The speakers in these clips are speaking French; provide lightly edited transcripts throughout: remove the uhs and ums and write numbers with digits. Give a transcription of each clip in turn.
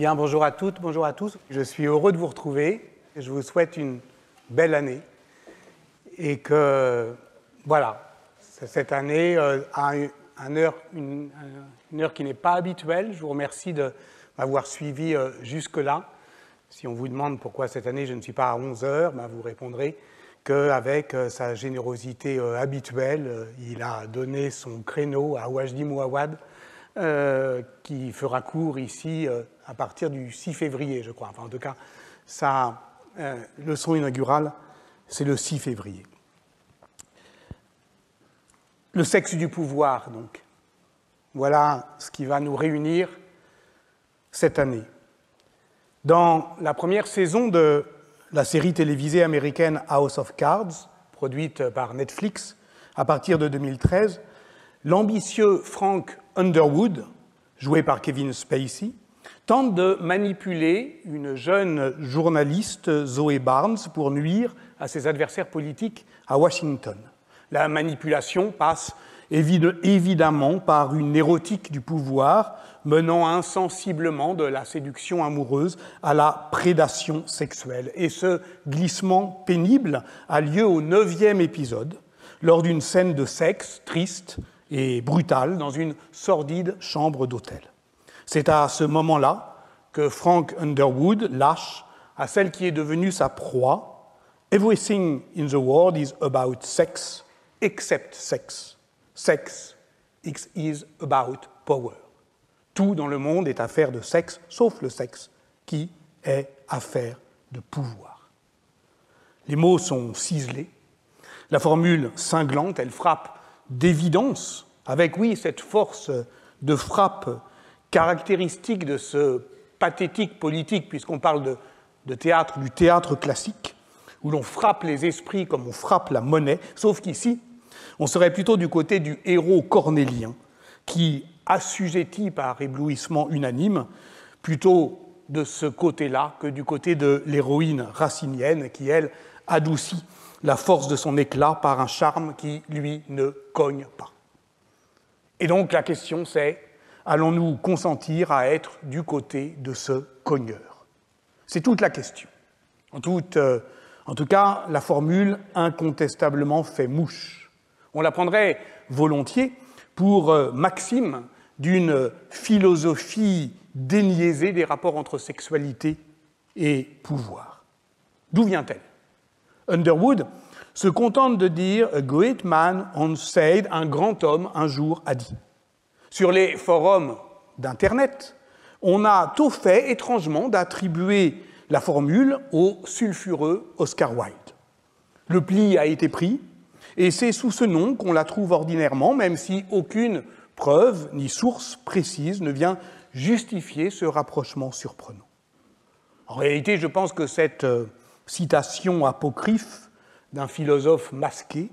Bien, bonjour à toutes, bonjour à tous. Je suis heureux de vous retrouver. Je vous souhaite une belle année. Et que, voilà, cette année a une heure qui n'est pas habituelle. Je vous remercie de m'avoir suivi jusque-là. Si on vous demande pourquoi cette année je ne suis pas à 11 heures, ben vous répondrez qu'avec sa générosité habituelle, il a donné son créneau à Wajdi Mouawad, qui fera cours ici à partir du 6 février, je crois. Enfin, en tout cas, sa leçon inaugurale, c'est le 6 février. Le sexe du pouvoir, donc. Voilà ce qui va nous réunir cette année. Dans la première saison de la série télévisée américaine House of Cards, produite par Netflix à partir de 2013, l'ambitieux Frank Underwood, joué par Kevin Spacey, tente de manipuler une jeune journaliste, Zoe Barnes, pour nuire à ses adversaires politiques à Washington. La manipulation passe évidemment par une érotique du pouvoir, menant insensiblement de la séduction amoureuse à la prédation sexuelle. Et ce glissement pénible a lieu au 9e épisode, lors d'une scène de sexe triste et brutale dans une sordide chambre d'hôtel. C'est à ce moment-là que Frank Underwood lâche à celle qui est devenue sa proie « Everything in the world is about sex, except sex. Sex is about power. » Tout dans le monde est affaire de sexe, sauf le sexe, qui est affaire de pouvoir. Les mots sont ciselés. La formule cinglante, elle frappe d'évidence, avec, oui, cette force de frappe caractéristique de ce pathétique politique, puisqu'on parle de théâtre, du théâtre classique, où l'on frappe les esprits comme on frappe la monnaie, sauf qu'ici, on serait plutôt du côté du héros cornélien, qui assujettit par éblouissement unanime, plutôt de ce côté-là que du côté de l'héroïne racinienne, qui, elle, adoucit la force de son éclat par un charme qui, lui, ne cogne pas. Et donc la question c'est, allons-nous consentir à être du côté de ce cogneur? C'est toute la question. En tout cas, la formule incontestablement fait mouche. On la prendrait volontiers pour maxime d'une philosophie déniaisée des rapports entre sexualité et pouvoir. D'où vient-elle? Underwood se contente de dire « A great man once said », un grand homme un jour a dit. Sur les forums d'Internet, on a tôt fait étrangement d'attribuer la formule au sulfureux Oscar Wilde. Le pli a été pris, et c'est sous ce nom qu'on la trouve ordinairement, même si aucune preuve ni source précise ne vient justifier ce rapprochement surprenant. En réalité, je pense que cette citation apocryphe d'un philosophe masqué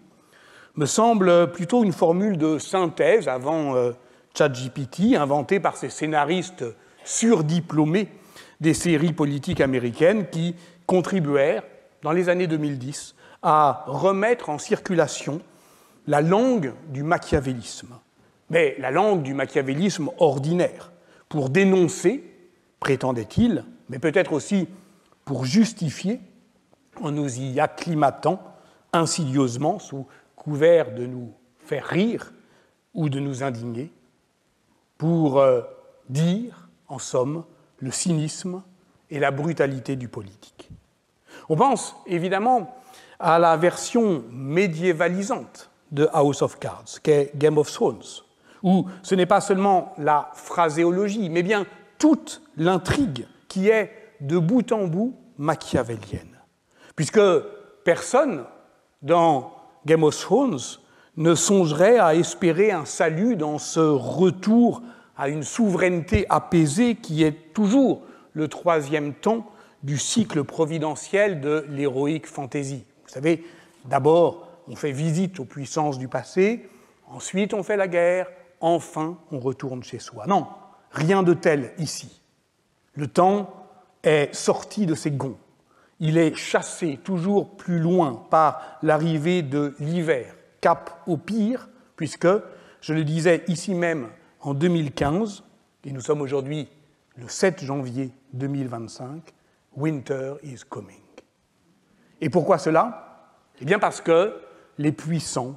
me semble plutôt une formule de synthèse avant ChatGPT, inventée par ces scénaristes surdiplômés des séries politiques américaines qui contribuèrent, dans les années 2010, à remettre en circulation la langue du machiavélisme. Mais la langue du machiavélisme ordinaire, pour dénoncer, prétendait-il, mais peut-être aussi pour justifier, en nous y acclimatant insidieusement sous couvert de nous faire rire ou de nous indigner, pour dire, en somme, le cynisme et la brutalité du politique. On pense évidemment à la version médiévalisante de House of Cards, qu'est Game of Thrones, où ce n'est pas seulement la phraséologie, mais bien toute l'intrigue qui est de bout en bout machiavélienne. Puisque personne, dans Game of Thrones, ne songerait à espérer un salut dans ce retour à une souveraineté apaisée qui est toujours le troisième temps du cycle providentiel de l'héroïque fantasy. Vous savez, d'abord, on fait visite aux puissances du passé, ensuite on fait la guerre, enfin on retourne chez soi. Non, rien de tel ici. Le temps est sorti de ses gonds. Il est chassé toujours plus loin par l'arrivée de l'hiver, cap au pire, puisque, je le disais ici même en 2015, et nous sommes aujourd'hui le 7 janvier 2025, Winter is coming. Et pourquoi cela? Eh bien parce que les puissants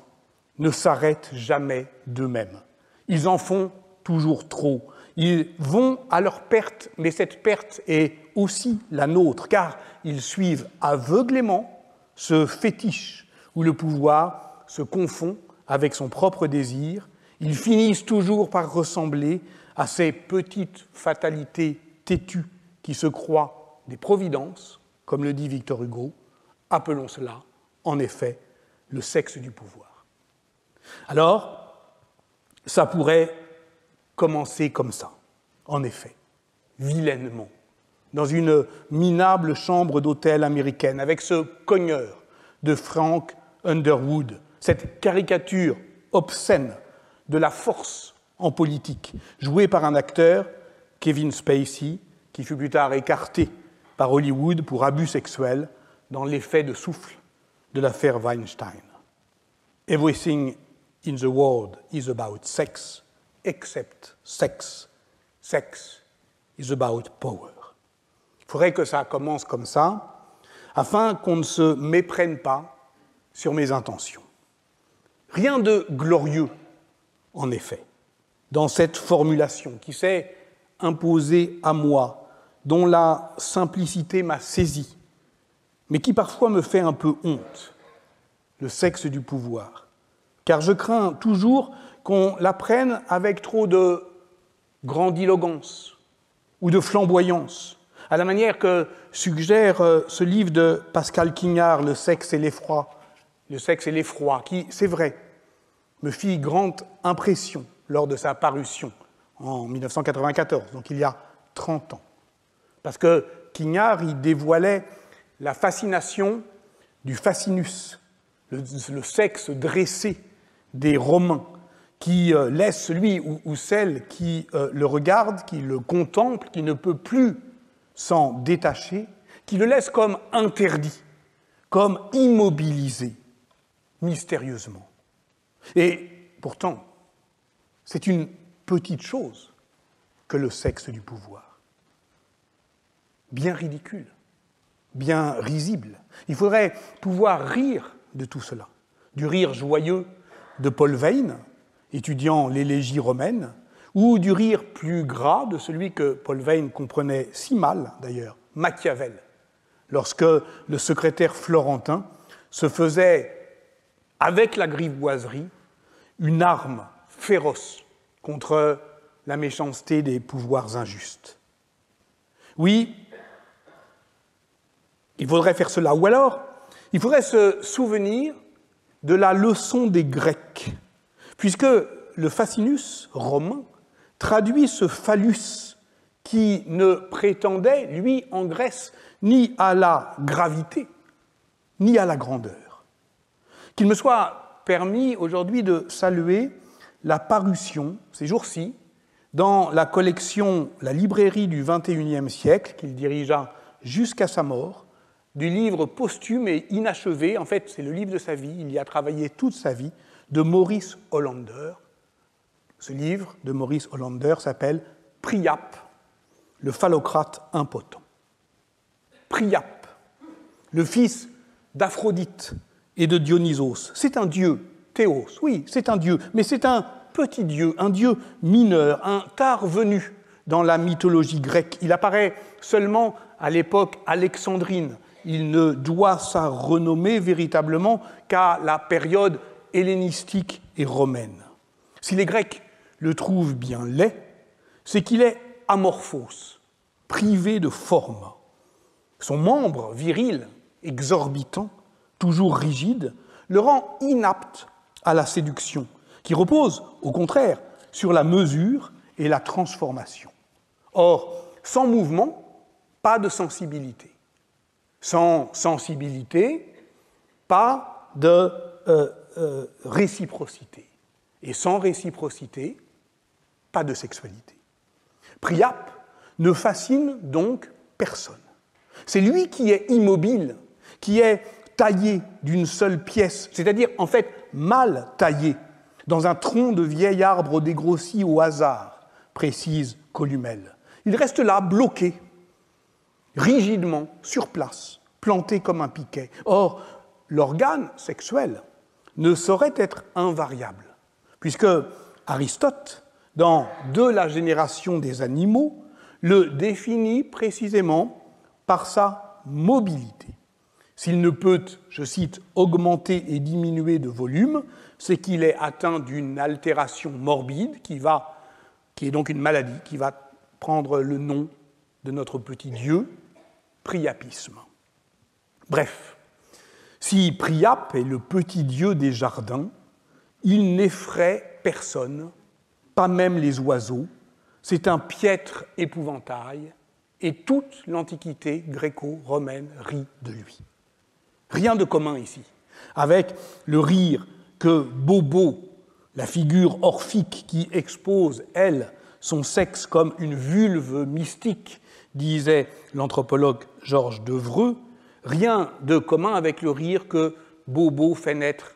ne s'arrêtent jamais d'eux-mêmes. Ils en font toujours trop. Ils vont à leur perte, mais cette perte est aussi la nôtre, car ils suivent aveuglément ce fétiche où le pouvoir se confond avec son propre désir. Ils finissent toujours par ressembler à ces petites fatalités têtues qui se croient des providences, comme le dit Victor Hugo. Appelons cela, en effet, le sexe du pouvoir. Alors, ça pourrait commencer comme ça, en effet, vilainement, dans une minable chambre d'hôtel américaine, avec ce cogneur de Frank Underwood, cette caricature obscène de la force en politique, jouée par un acteur, Kevin Spacey, qui fut plus tard écarté par Hollywood pour abus sexuels dans l'effet de souffle de l'affaire Weinstein. Everything in the world is about sex, except sex. Sex is about power. Il faudrait que ça commence comme ça, afin qu'on ne se méprenne pas sur mes intentions. Rien de glorieux, en effet, dans cette formulation qui s'est imposée à moi, dont la simplicité m'a saisi, mais qui parfois me fait un peu honte, le sexe du pouvoir. Car je crains toujours qu'on l'apprenne avec trop de grandiloquence ou de flamboyance, à la manière que suggère ce livre de Pascal Quignard, Le sexe et l'effroi, qui, c'est vrai, me fit grande impression lors de sa parution en 1994, donc il y a 30 ans. Parce que Quignard y dévoilait la fascination du fascinus, le sexe dressé des Romains, qui laisse celui ou celle qui le regarde, qui le contemple, qui ne peut plus s'en détacher, qui le laisse comme interdit, comme immobilisé, mystérieusement. Et pourtant, c'est une petite chose que le sexe du pouvoir. Bien ridicule, bien risible. Il faudrait pouvoir rire de tout cela, du rire joyeux de Paul Veyne, étudiant l'élégie romaine, ou du rire plus gras de celui que Paul Veyne comprenait si mal, d'ailleurs, Machiavel, lorsque le secrétaire florentin se faisait, avec la grivoiserie, une arme féroce contre la méchanceté des pouvoirs injustes. Oui, il faudrait faire cela. Ou alors, il faudrait se souvenir de la leçon des Grecs, puisque le fascinus romain traduit ce phallus qui ne prétendait, lui, en Grèce, ni à la gravité, ni à la grandeur. Qu'il me soit permis aujourd'hui de saluer la parution, ces jours-ci, dans la collection La librairie du XXIe siècle, qu'il dirigea jusqu'à sa mort, du livre posthume et inachevé, en fait c'est le livre de sa vie, il y a travaillé toute sa vie, de Maurice Hollander. Ce livre de Maurice Hollander s'appelle Priape, le phallocrate impotent. Priape, le fils d'Aphrodite et de Dionysos, c'est un dieu, Théos, oui, c'est un dieu, mais c'est un petit dieu, un dieu mineur, un tard venu dans la mythologie grecque. Il apparaît seulement à l'époque alexandrine. Il ne doit sa renommée véritablement qu'à la période hellénistique et romaine. Si les Grecs le trouvent bien laid, c'est qu'il est amorphos, privé de forme. Son membre viril, exorbitant, toujours rigide, le rend inapte à la séduction, qui repose, au contraire, sur la mesure et la transformation. Or, sans mouvement, pas de sensibilité. Sans sensibilité, pas de réciprocité. Et sans réciprocité, pas de sexualité. Priape ne fascine donc personne. C'est lui qui est immobile, qui est taillé d'une seule pièce, c'est-à-dire en fait mal taillé, dans un tronc de vieil arbre dégrossi au hasard, précise Columelle. Il reste là, bloqué, rigidement, sur place, planté comme un piquet. Or, l'organe sexuel ne saurait être invariable, puisque Aristote, dans De la génération des animaux, le définit précisément par sa mobilité. S'il ne peut, je cite, augmenter et diminuer de volume, c'est qu'il est atteint d'une altération morbide qui est donc une maladie, qui va prendre le nom de notre petit dieu, priapisme. Bref, si Priape est le petit dieu des jardins, il n'effraie personne, pas même les oiseaux. C'est un piètre épouvantail, et toute l'Antiquité gréco-romaine rit de lui. Rien de commun ici, avec le rire que Bobo, la figure orphique qui expose, elle, son sexe comme une vulve mystique, disait l'anthropologue Georges Devreux, rien de commun avec le rire que Bobo fait naître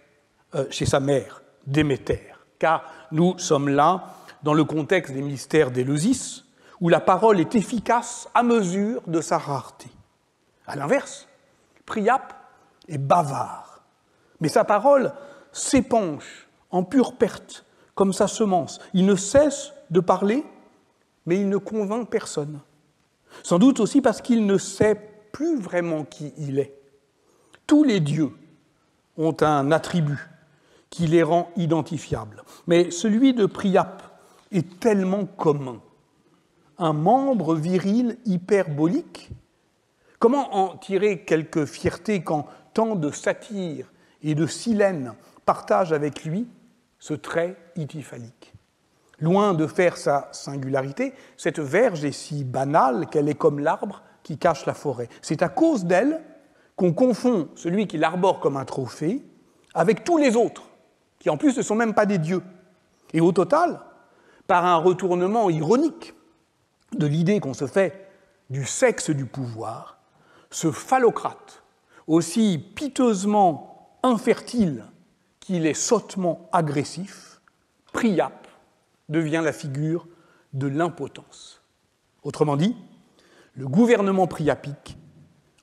chez sa mère, Déméter, car nous sommes là dans le contexte des mystères d'Éleusis, où la parole est efficace à mesure de sa rareté. À l'inverse, Priape est bavard, mais sa parole s'épanche en pure perte, comme sa semence. Il ne cesse de parler, mais il ne convainc personne. Sans doute aussi parce qu'il ne sait plus vraiment qui il est. Tous les dieux ont un attribut qui les rend identifiables, mais celui de Priape est tellement commun. Un membre viril hyperbolique. Comment en tirer quelque fierté quand tant de satyres et de silènes partagent avec lui ce trait ityphalique? Loin de faire sa singularité, cette verge est si banale qu'elle est comme l'arbre qui cache la forêt. C'est à cause d'elle qu'on confond celui qui l'arbore comme un trophée avec tous les autres, qui en plus ne sont même pas des dieux. Et au total, par un retournement ironique de l'idée qu'on se fait du sexe du pouvoir, ce phallocrate, aussi piteusement infertile qu'il est sottement agressif, Priape devient la figure de l'impotence. Autrement dit, le gouvernement priapique,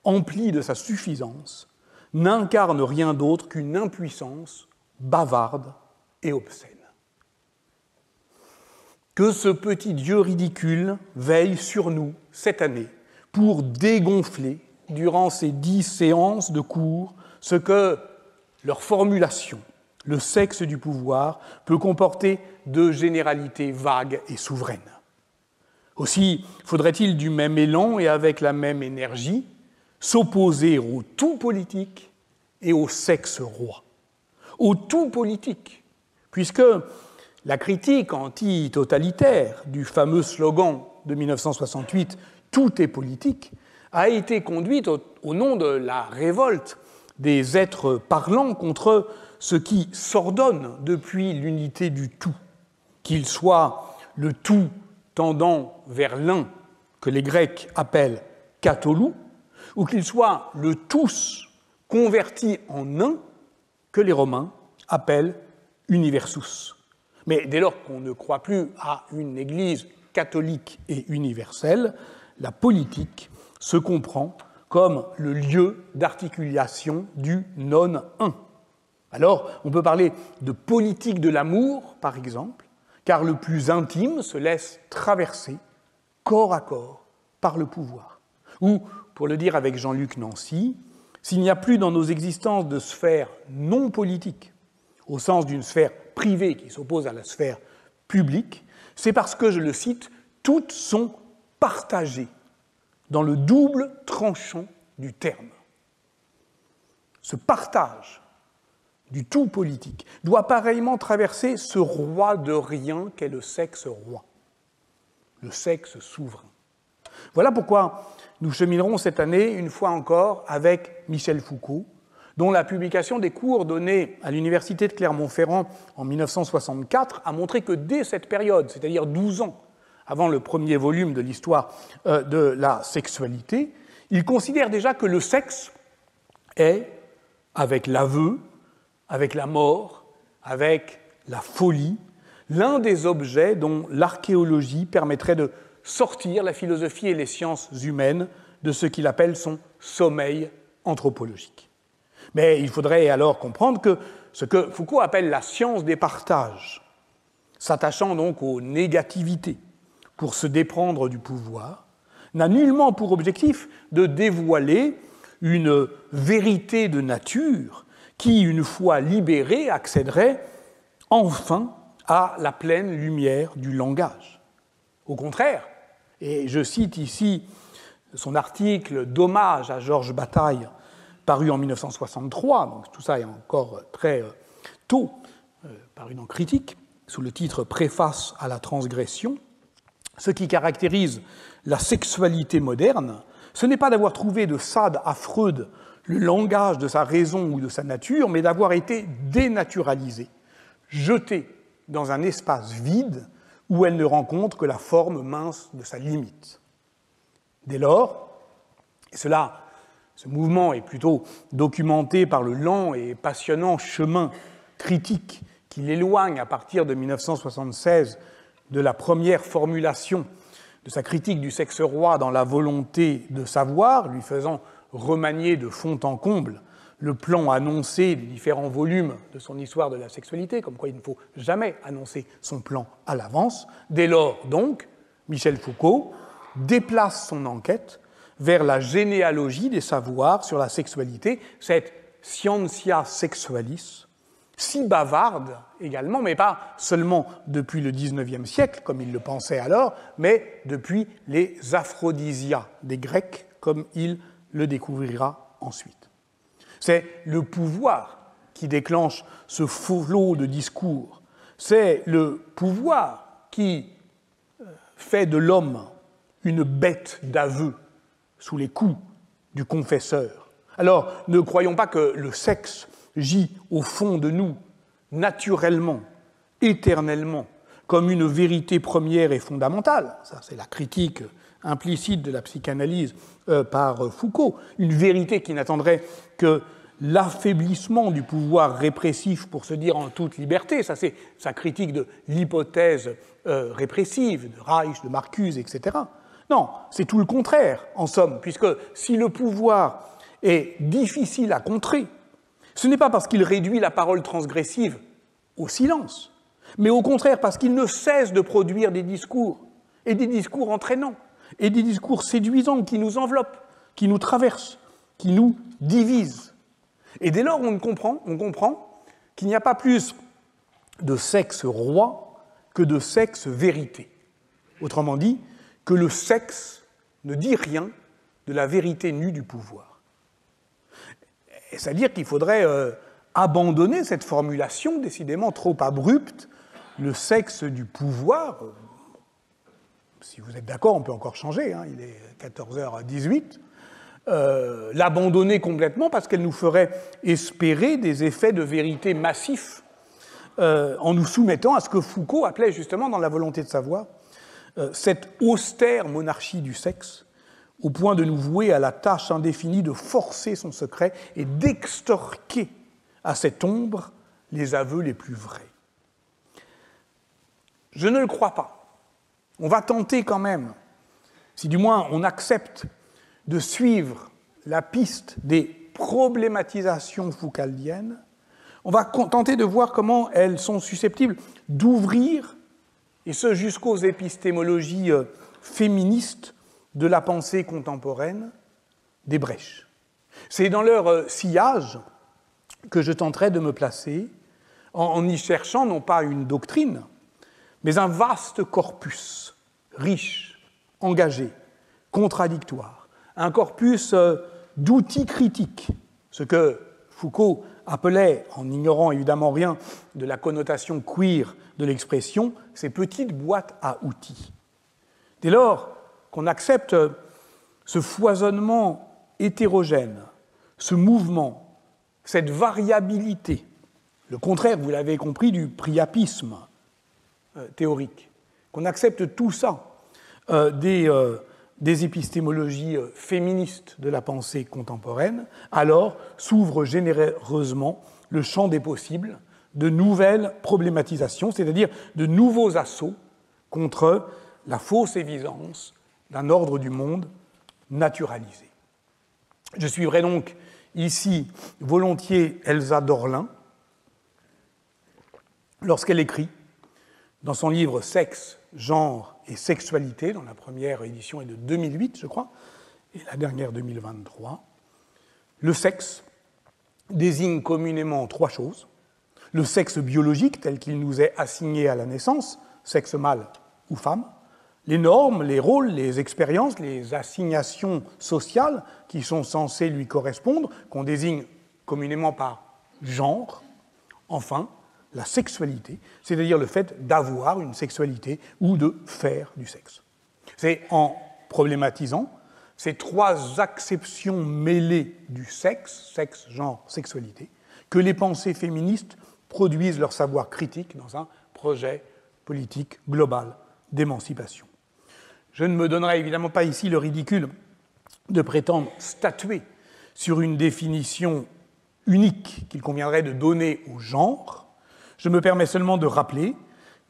empli de sa suffisance, n'incarne rien d'autre qu'une impuissance bavarde et obscène. Que ce petit dieu ridicule veille sur nous cette année pour dégonfler, durant ces 10 séances de cours, ce que leur formulation, le sexe du pouvoir, peut comporter de généralités vagues et souveraines. Aussi faudrait-il du même élan et avec la même énergie s'opposer au tout politique et au sexe roi. Au tout politique, puisque la critique anti-totalitaire du fameux slogan de 1968 « Tout est politique » a été conduite au nom de la révolte des êtres parlants contre ce qui s'ordonne depuis l'unité du tout, qu'il soit le tout tendant vers l'un que les Grecs appellent katholou, ou qu'il soit le tous converti en un que les Romains appellent universus. Mais dès lors qu'on ne croit plus à une Église catholique et universelle, la politique se comprend comme le lieu d'articulation du non-un. Alors, on peut parler de politique de l'amour, par exemple, car le plus intime se laisse traverser corps à corps par le pouvoir. Ou, pour le dire avec Jean-Luc Nancy, s'il n'y a plus dans nos existences de sphère non politique, au sens d'une sphère privée qui s'oppose à la sphère publique, c'est parce que, je le cite, toutes sont partagées dans le double tranchant du terme. Ce partage du tout politique doit pareillement traverser ce roi de rien qu'est le sexe roi, le sexe souverain. Voilà pourquoi nous cheminerons cette année, une fois encore, avec Michel Foucault, dont la publication des cours donnés à l'Université de Clermont-Ferrand en 1964 a montré que dès cette période, c'est-à-dire 12 ans avant le premier volume de l'histoire de la sexualité, il considère déjà que le sexe est, avec l'aveu, avec la mort, avec la folie, l'un des objets dont l'archéologie permettrait de sortir la philosophie et les sciences humaines de ce qu'il appelle son sommeil anthropologique. Mais il faudrait alors comprendre que ce que Foucault appelle la science des partages, s'attachant donc aux négativités pour se déprendre du pouvoir, n'a nullement pour objectif de dévoiler une vérité de nature qui, une fois libérée, accéderait enfin à la pleine lumière du langage. Au contraire, et je cite ici son article d'hommage à Georges Bataille, paru en 1963, donc tout ça est encore très tôt, paru dans Critique, sous le titre « Préface à la transgression », ce qui caractérise la sexualité moderne, ce n'est pas d'avoir trouvé de Sade à Freud le langage de sa raison ou de sa nature, mais d'avoir été dénaturalisée, jetée dans un espace vide où elle ne rencontre que la forme mince de sa limite. Dès lors, et ce mouvement est plutôt documenté par le lent et passionnant chemin critique qui l'éloigne à partir de 1976 de la première formulation de sa critique du sexe roi dans La volonté de savoir, lui faisant remanier de fond en comble le plan annoncé des différents volumes de son histoire de la sexualité, comme quoi il ne faut jamais annoncer son plan à l'avance. Dès lors, donc, Michel Foucault déplace son enquête vers la généalogie des savoirs sur la sexualité, cette scientia sexualis, si bavarde également, mais pas seulement depuis le XIXe siècle, comme il le pensait alors, mais depuis les aphrodisias des Grecs, comme il le découvrira ensuite. C'est le pouvoir qui déclenche ce flot de discours. C'est le pouvoir qui fait de l'homme une bête d'aveu sous les coups du confesseur. Alors, ne croyons pas que le sexe gît au fond de nous, naturellement, éternellement, comme une vérité première et fondamentale. Ça, c'est la critique implicite de la psychanalyse par Foucault. Une vérité qui n'attendrait que l'affaiblissement du pouvoir répressif pour se dire en toute liberté. Ça, c'est sa critique de l'hypothèse répressive, de Reich, de Marcuse, etc. Non, c'est tout le contraire, en somme, puisque si le pouvoir est difficile à contrer, ce n'est pas parce qu'il réduit la parole transgressive au silence, mais au contraire parce qu'il ne cesse de produire des discours, et des discours entraînants, et des discours séduisants qui nous enveloppent, qui nous traversent, qui nous divisent. Et dès lors, on comprend qu'il n'y a pas plus de sexe roi que de sexe vérité. Autrement dit, que le sexe ne dit rien de la vérité nue du pouvoir. C'est-à-dire qu'il faudrait abandonner cette formulation décidément trop abrupte, le sexe du pouvoir. Si vous êtes d'accord, on peut encore changer, hein, il est 14h18. L'abandonner complètement parce qu'elle nous ferait espérer des effets de vérité massifs en nous soumettant à ce que Foucault appelait justement dans La volonté de savoir cette austère monarchie du sexe, au point de nous vouer à la tâche indéfinie de forcer son secret et d'extorquer à cette ombre les aveux les plus vrais. Je ne le crois pas. On va tenter quand même, si du moins on accepte de suivre la piste des problématisations foucaldiennes, on va tenter de voir comment elles sont susceptibles d'ouvrir, et ce jusqu'aux épistémologies féministes de la pensée contemporaine, des brèches. C'est dans leur sillage que je tenterai de me placer, en y cherchant non pas une doctrine, mais un vaste corpus, riche, engagé, contradictoire, un corpus d'outils critiques, ce que Foucault appelait, en n'ignorant évidemment rien de la connotation queer de l'expression, ces petites boîtes à outils. Dès lors qu'on accepte ce foisonnement hétérogène, ce mouvement, cette variabilité, le contraire, vous l'avez compris, du priapisme théorique, qu'on accepte tout ça des épistémologies féministes de la pensée contemporaine, alors s'ouvre généreusement le champ des possibles de nouvelles problématisations, c'est-à-dire de nouveaux assauts contre la fausse évidence d'un ordre du monde naturalisé. Je suivrai donc ici volontiers Elsa Dorlin lorsqu'elle écrit dans son livre Sexe, genre et sexualité, dont la première édition est de 2008, je crois, et la dernière 2023, le sexe désigne communément trois choses. Le sexe biologique, tel qu'il nous est assigné à la naissance, sexe mâle ou femme, les normes, les rôles, les expériences, les assignations sociales qui sont censées lui correspondre, qu'on désigne communément par genre. Enfin, la sexualité, c'est-à-dire le fait d'avoir une sexualité ou de faire du sexe. C'est en problématisant ces trois acceptions mêlées du sexe, sexe, genre, sexualité, que les pensées féministes produisent leur savoir critique dans un projet politique global d'émancipation. Je ne me donnerai évidemment pas ici le ridicule de prétendre statuer sur une définition unique qu'il conviendrait de donner au genre. Je me permets seulement de rappeler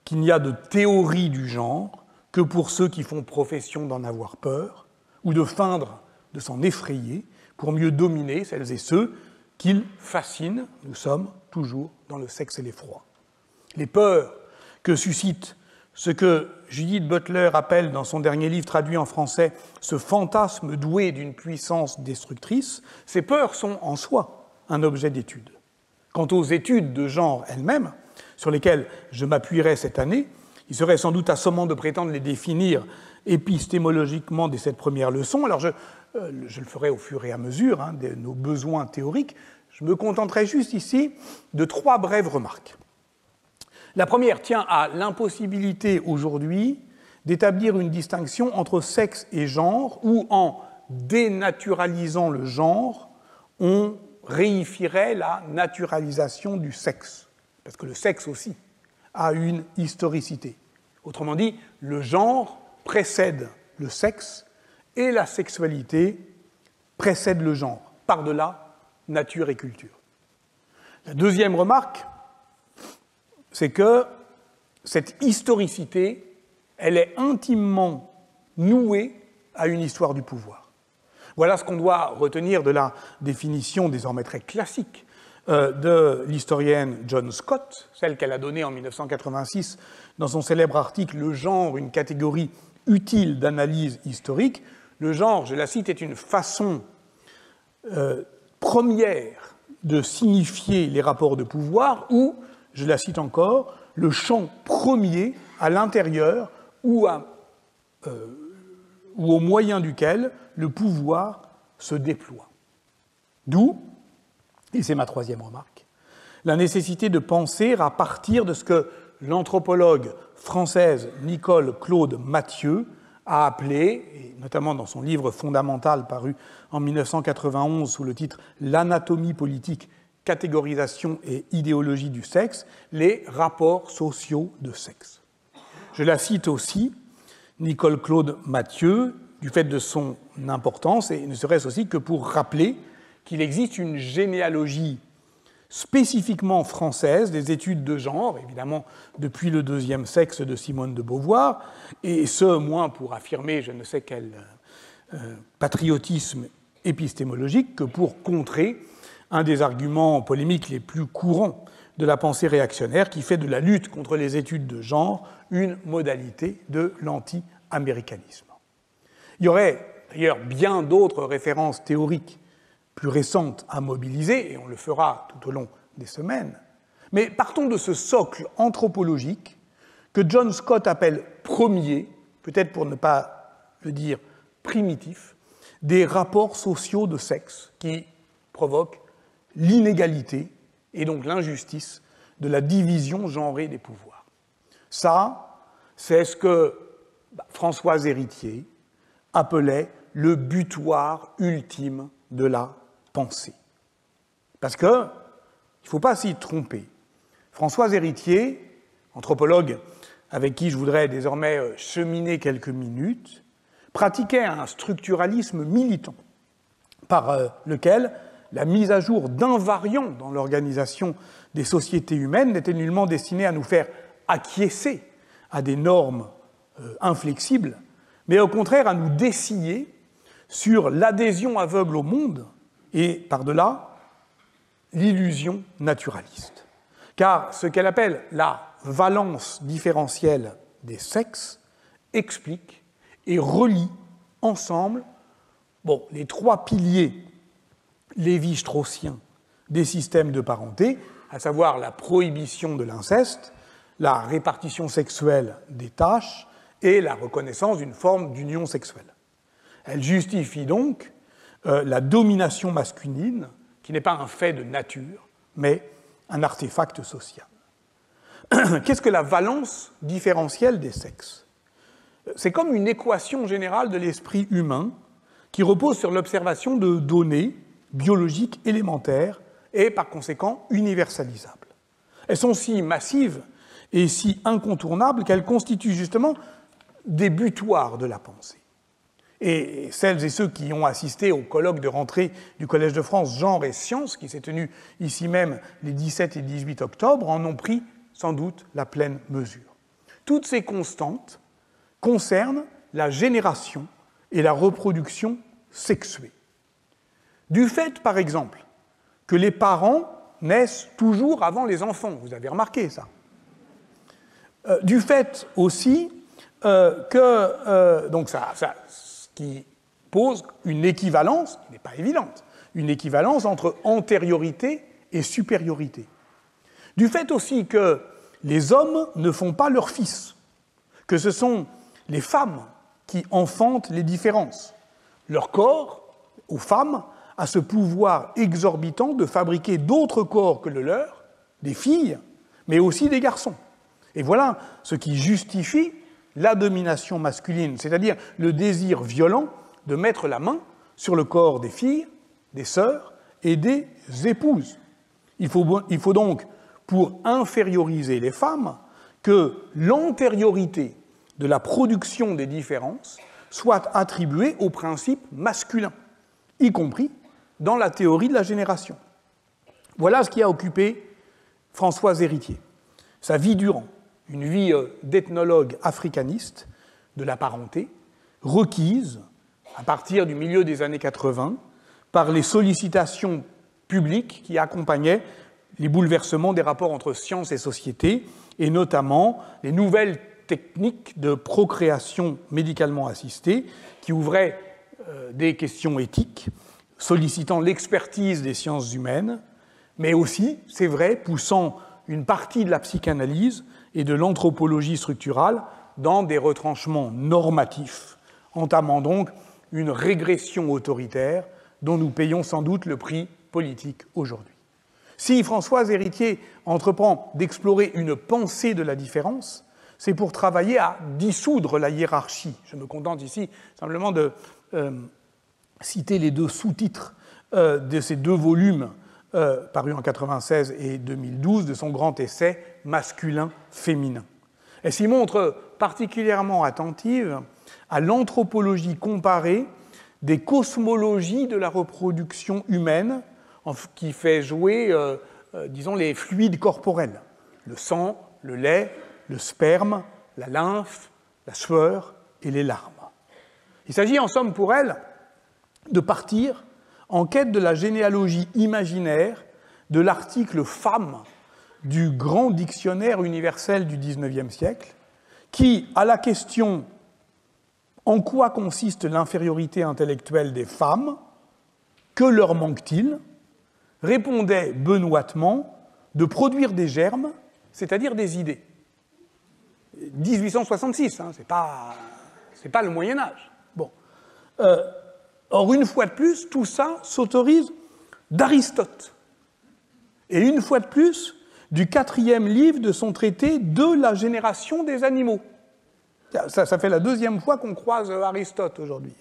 qu'il n'y a de théorie du genre que pour ceux qui font profession d'en avoir peur ou de feindre de s'en effrayer pour mieux dominer celles et ceux qu'ils fascinent. Nous sommes toujours dans le sexe et l'effroi. Les peurs que suscite ce que Judith Butler appelle dans son dernier livre traduit en français ce fantasme doué d'une puissance destructrice, ces peurs sont en soi un objet d'étude. Quant aux études de genre elles-mêmes, sur lesquelles je m'appuierai cette année, il serait sans doute assommant de prétendre les définir épistémologiquement dès cette première leçon. Alors je le ferai au fur et à mesure de nos besoins théoriques. Je me contenterai juste ici de trois brèves remarques. La première tient à l'impossibilité aujourd'hui d'établir une distinction entre sexe et genre, où en dénaturalisant le genre, on réifierait la naturalisation du sexe, parce que le sexe aussi a une historicité. Autrement dit, le genre précède le sexe et la sexualité précède le genre, par-delà nature et culture. La deuxième remarque, c'est que cette historicité, elle est intimement nouée à une histoire du pouvoir. Voilà ce qu'on doit retenir de la définition désormais très classique de l'historienne John Scott, celle qu'elle a donnée en 1986 dans son célèbre article « Le genre, une catégorie utile d'analyse historique ». Le genre, je la cite, est une façon première de signifier les rapports de pouvoir ou, je la cite encore, le champ premier à l'intérieur ou au moyen duquel le pouvoir se déploie. D'où, et c'est ma troisième remarque, la nécessité de penser à partir de ce que l'anthropologue française Nicole Claude Mathieu a appelé, et notamment dans son livre fondamental paru en 1991 sous le titre « L'anatomie politique, catégorisation et idéologie du sexe », les rapports sociaux de sexe. Je la cite aussi, Nicole Claude Mathieu, du fait de son importance, et ne serait-ce aussi que pour rappeler qu'il existe une généalogie spécifiquement française des études de genre, évidemment depuis le deuxième sexe de Simone de Beauvoir, et ce, moins pour affirmer je ne sais quel patriotisme épistémologique que pour contrer un des arguments polémiques les plus courants de la pensée réactionnaire qui fait de la lutte contre les études de genre une modalité de l'anti-américanisme. Il y aurait d'ailleurs bien d'autres références théoriques plus récentes à mobiliser, et on le fera tout au long des semaines, mais partons de ce socle anthropologique que John Scott appelle premier, peut-être pour ne pas le dire primitif, des rapports sociaux de sexe qui provoquent l'inégalité et donc l'injustice de la division genrée des pouvoirs. Ça, c'est ce que Françoise Héritier appelait le butoir ultime de la pensée. Parce que, il ne faut pas s'y tromper, Françoise Héritier, anthropologue avec qui je voudrais désormais cheminer quelques minutes, pratiquait un structuralisme militant par lequel la mise à jour d'invariants dans l'organisation des sociétés humaines n'était nullement destinée à nous faire acquiescer à des normes inflexible, mais au contraire à nous dessiller sur l'adhésion aveugle au monde et, par-delà, l'illusion naturaliste. Car ce qu'elle appelle la valence différentielle des sexes explique et relie ensemble les trois piliers lévi-straussiens des systèmes de parenté, à savoir la prohibition de l'inceste, la répartition sexuelle des tâches et la reconnaissance d'une forme d'union sexuelle. Elle justifie donc la domination masculine, qui n'est pas un fait de nature, mais un artefact social. Qu'est-ce que la valence différentielle des sexes? C'est comme une équation générale de l'esprit humain qui repose sur l'observation de données biologiques élémentaires et par conséquent universalisables. Elles sont si massives et si incontournables qu'elles constituent justement des butoirs de la pensée. Et celles et ceux qui ont assisté au colloque de rentrée du Collège de France Genre et Sciences, qui s'est tenu ici même les 17 et 18 octobre, en ont pris sans doute la pleine mesure. Toutes ces constantes concernent la génération et la reproduction sexuée. Du fait, par exemple, que les parents naissent toujours avant les enfants, vous avez remarqué ça. Du fait aussi donc ce qui pose une équivalence, qui n'est pas évidente, une équivalence entre antériorité et supériorité. Du fait aussi que les hommes ne font pas leurs fils, que ce sont les femmes qui enfantent les différences. Leur corps, aux femmes, a ce pouvoir exorbitant de fabriquer d'autres corps que le leur, des filles, mais aussi des garçons. Et voilà ce qui justifie la domination masculine, c'est-à-dire le désir violent de mettre la main sur le corps des filles, des sœurs et des épouses. Il faut donc, pour inférioriser les femmes, que l'antériorité de la production des différences soit attribuée au principe masculin, y compris dans la théorie de la génération. Voilà ce qui a occupé Françoise Héritier, sa vie durant, une vie d'ethnologue africaniste de la parenté, requise à partir du milieu des années 80 par les sollicitations publiques qui accompagnaient les bouleversements des rapports entre science et société, et notamment les nouvelles techniques de procréation médicalement assistée qui ouvraient des questions éthiques, sollicitant l'expertise des sciences humaines, mais aussi, c'est vrai, poussant une partie de la psychanalyse et de l'anthropologie structurale dans des retranchements normatifs, entamant donc une régression autoritaire dont nous payons sans doute le prix politique aujourd'hui. Si Françoise Héritier entreprend d'explorer une pensée de la différence, c'est pour travailler à dissoudre la hiérarchie. Je me contente ici simplement de citer les deux sous-titres de ces deux volumes parus en 1996 et 2012 de son grand essai « Masculin-féminin ». Elle s'y montre particulièrement attentive à l'anthropologie comparée des cosmologies de la reproduction humaine qui fait jouer, disons, les fluides corporels, le sang, le lait, le sperme, la lymphe, la sueur et les larmes. Il s'agit en somme pour elle de partir en quête de la généalogie imaginaire de l'article femme du grand dictionnaire universel du XIXe siècle, qui, à la question « En quoi consiste l'infériorité intellectuelle des femmes ? Que leur manque-t-il ?» répondait benoîtement de produire des germes, c'est-à-dire des idées. 1866, hein, c'est pas le Moyen-Âge. Bon. Or, une fois de plus, tout ça s'autorise d'Aristote. Et une fois de plus, du 4e livre de son traité de la génération des animaux. Ça fait la 2e fois qu'on croise Aristote aujourd'hui.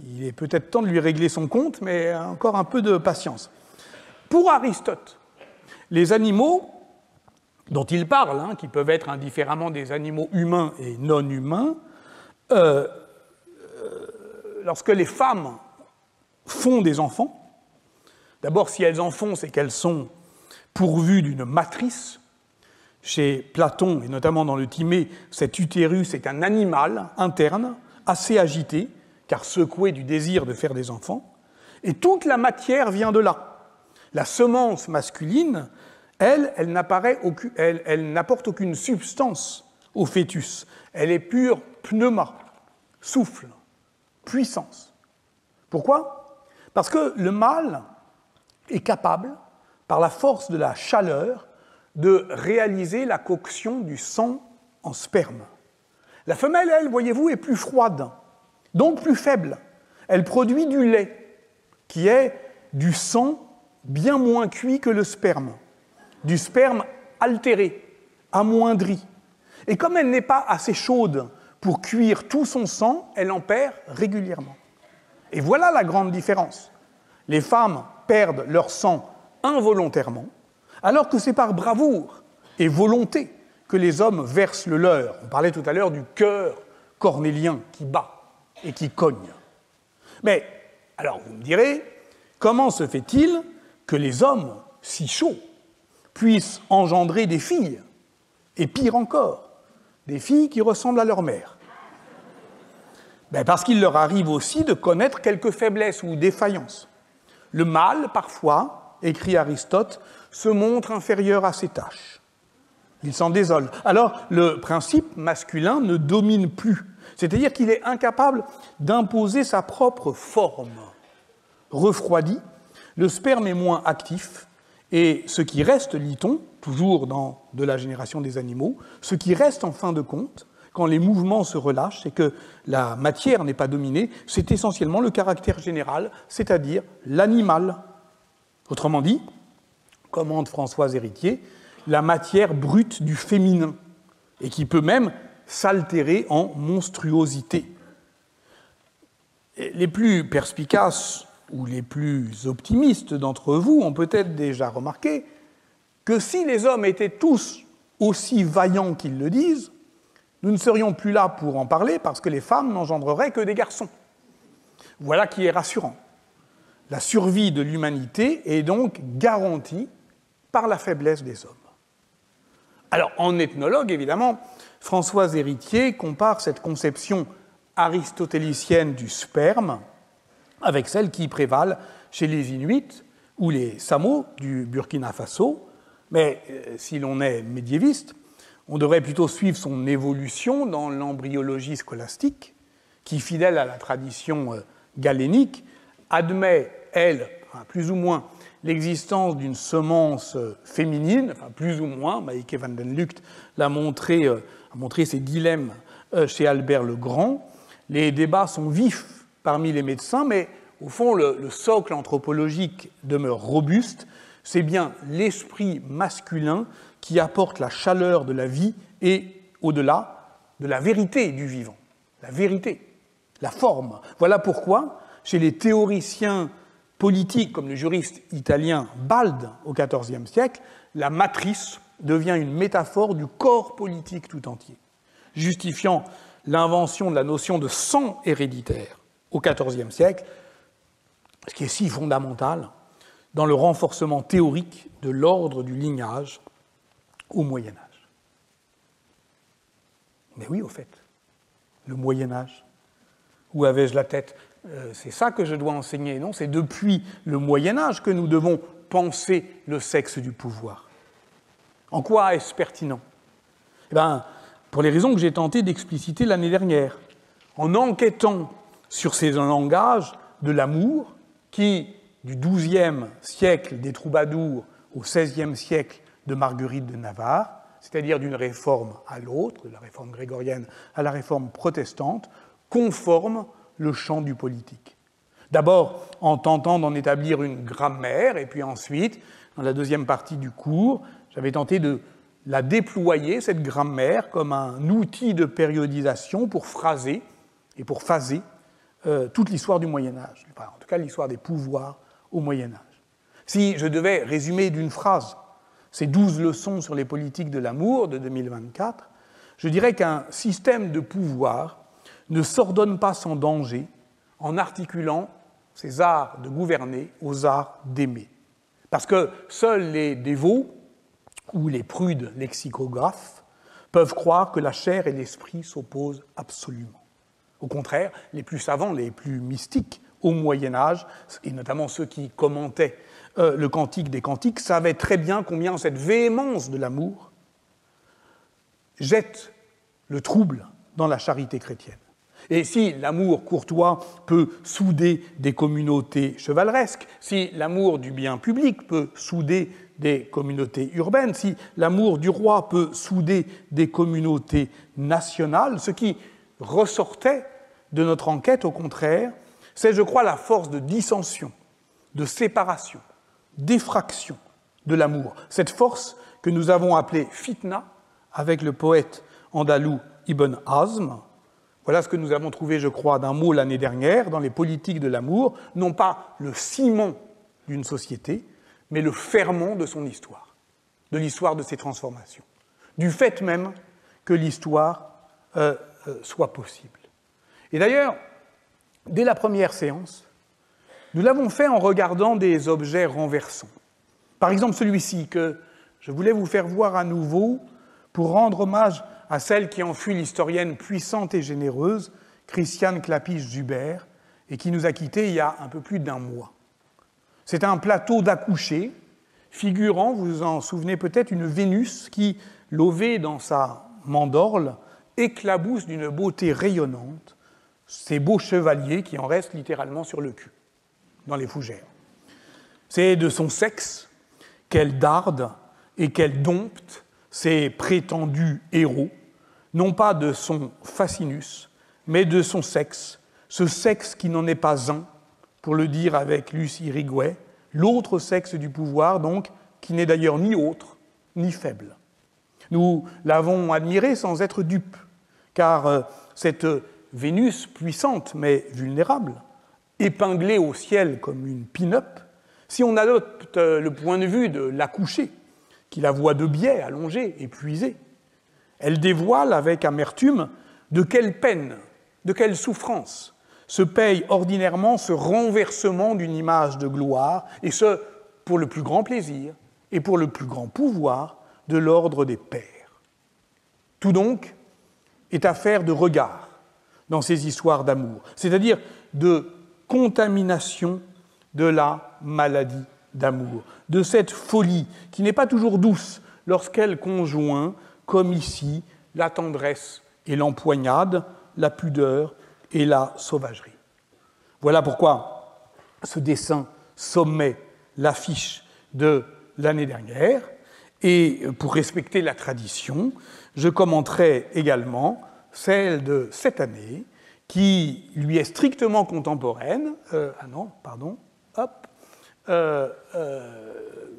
Il est peut-être temps de lui régler son compte, mais encore un peu de patience. Pour Aristote, les animaux dont il parle, hein, qui peuvent être indifféremment des animaux humains et non humains, lorsque les femmes font des enfants, d'abord si elles en font, c'est qu'elles sont pourvues d'une matrice Chez Platon, et notamment dans le Timée, cet utérus est un animal interne, assez agité, car secoué du désir de faire des enfants, et toute la matière vient de là. La semence masculine, elle n'apporte aucune substance au fœtus. Elle est pure pneuma, souffle, puissance. Pourquoi? Parce que le mâle est capable, par la force de la chaleur, de réaliser la coction du sang en sperme. La femelle, elle, voyez-vous, est plus froide, donc plus faible. Elle produit du lait, qui est du sang bien moins cuit que le sperme, du sperme altéré, amoindri. Et comme elle n'est pas assez chaude pour cuire tout son sang, elle en perd régulièrement. Et voilà la grande différence. Les femmes perdent leur sang involontairement, alors que c'est par bravoure et volonté que les hommes versent le leur. On parlait tout à l'heure du cœur cornélien qui bat et qui cogne. Mais, alors vous me direz, comment se fait-il que les hommes, si chauds, puissent engendrer des filles, et pire encore, des filles qui ressemblent à leur mère? Parce qu'il leur arrive aussi de connaître quelques faiblesses ou défaillances. Le mâle, parfois, écrit Aristote, se montre inférieur à ses tâches. Il s'en désole. Alors, le principe masculin ne domine plus. C'est-à-dire qu'il est incapable d'imposer sa propre forme. Refroidi, le sperme est moins actif, et ce qui reste, lit-on, toujours dans de la génération des animaux, ce qui reste en fin de compte, quand les mouvements se relâchent et que la matière n'est pas dominée, c'est essentiellement le caractère général, c'est-à-dire l'animal. Autrement dit, commande Françoise Héritier, la matière brute du féminin, et qui peut même s'altérer en monstruosité. Les plus perspicaces ou les plus optimistes d'entre vous ont peut-être déjà remarqué que si les hommes étaient tous aussi vaillants qu'ils le disent, nous ne serions plus là pour en parler parce que les femmes n'engendreraient que des garçons. Voilà qui est rassurant. La survie de l'humanité est donc garantie par la faiblesse des hommes. Alors, en ethnologue, évidemment, Françoise Héritier compare cette conception aristotélicienne du sperme avec celle qui prévalent chez les Inuits ou les Samo du Burkina Faso. Mais si l'on est médiéviste, on devrait plutôt suivre son évolution dans l'embryologie scolastique, qui, fidèle à la tradition galénique, admet, elle, plus ou moins, l'existence d'une semence féminine, enfin plus ou moins, Maïke van den Lugt a montré ses dilemmes chez Albert le Grand. Les débats sont vifs parmi les médecins, mais au fond, le socle anthropologique demeure robuste. C'est bien l'esprit masculin qui apporte la chaleur de la vie et, au-delà, de la vérité du vivant. La vérité, la forme. Voilà pourquoi, chez les théoriciens politiques, comme le juriste italien Balde au XIVe siècle, la matrice devient une métaphore du corps politique tout entier, justifiant l'invention de la notion de sang héréditaire au XIVe siècle, ce qui est si fondamental dans le renforcement théorique de l'ordre du lignage au Moyen-Âge. Mais oui, au fait, le Moyen-Âge, où avais-je la tête? C'est ça que je dois enseigner, non? C'est depuis le Moyen-Âge que nous devons penser le sexe du pouvoir. En quoi est-ce pertinent? Pour les raisons que j'ai tenté d'expliciter l'année dernière, en enquêtant sur ces langages de l'amour qui, du XIIe siècle des troubadours au XVIe siècle de Marguerite de Navarre, c'est-à-dire d'une réforme à l'autre, de la réforme grégorienne à la réforme protestante, conforme le champ du politique. D'abord en tentant d'en établir une grammaire, et puis ensuite, dans la deuxième partie du cours, j'avais tenté de la déployer, cette grammaire, comme un outil de périodisation pour phraser et pour phaser toute l'histoire du Moyen-Âge, enfin, en tout cas l'histoire des pouvoirs au Moyen-Âge. Si je devais résumer d'une phrase ces 12 leçons sur les politiques de l'amour de 2024, je dirais qu'un système de pouvoir ne s'ordonne pas sans danger en articulant ces arts de gouverner aux arts d'aimer. Parce que seuls les dévots ou les prudes lexicographes peuvent croire que la chair et l'esprit s'opposent absolument. Au contraire, les plus savants, les plus mystiques au Moyen-Âge, et notamment ceux qui commentaient le Cantique des Cantiques, savaient très bien combien cette véhémence de l'amour jette le trouble dans la charité chrétienne. Et si l'amour courtois peut souder des communautés chevaleresques, si l'amour du bien public peut souder des communautés urbaines, si l'amour du roi peut souder des communautés nationales, ce qui ressortait de notre enquête, au contraire, c'est, je crois, la force de dissension, de séparation, d'effraction de l'amour. Cette force que nous avons appelée fitna, avec le poète andalou Ibn Hazm. Voilà ce que nous avons trouvé, je crois, d'un mot l'année dernière, dans les politiques de l'amour, non pas le ciment d'une société, mais le ferment de son histoire, de l'histoire de ses transformations, du fait même que l'histoire soit possible. Et d'ailleurs, dès la première séance, nous l'avons fait en regardant des objets renversants. Par exemple, celui-ci que je voulais vous faire voir à nouveau pour rendre hommage à celle qui en fut l'historienne puissante et généreuse, Christiane Clapiche-Zubert, et qui nous a quittés il y a un peu plus d'un mois. C'est un plateau d'accouchée, figurant, vous vous en souvenez peut-être, une Vénus qui, levée dans sa mandorle, éclabousse d'une beauté rayonnante ces beaux chevaliers qui en restent littéralement sur le cul, dans les fougères. C'est de son sexe qu'elle darde et qu'elle dompte ces prétendus héros, non pas de son fascinus, mais de son sexe, ce sexe qui n'en est pas un, pour le dire avec Luce Irigoyen, l'autre sexe du pouvoir, donc, qui n'est d'ailleurs ni autre, ni faible. Nous l'avons admiré sans être dupes, car cette Vénus puissante mais vulnérable, épinglée au ciel comme une pin-up, si on adopte le point de vue de l'accouchée, qui la voit de biais, allongée, épuisée, elle dévoile avec amertume de quelle peine, de quelle souffrance se paye ordinairement ce renversement d'une image de gloire, et ce, pour le plus grand plaisir et pour le plus grand pouvoir de l'ordre des pères. Tout donc est affaire de regard dans ces histoires d'amour, c'est-à-dire de contamination de la maladie d'amour, de cette folie qui n'est pas toujours douce lorsqu'elle conjoint, comme ici, la tendresse et l'empoignade, la pudeur et la sauvagerie. Voilà pourquoi ce dessin sommet l'affiche de l'année dernière, et pour respecter la tradition, je commenterai également celle de cette année, qui lui est strictement contemporaine.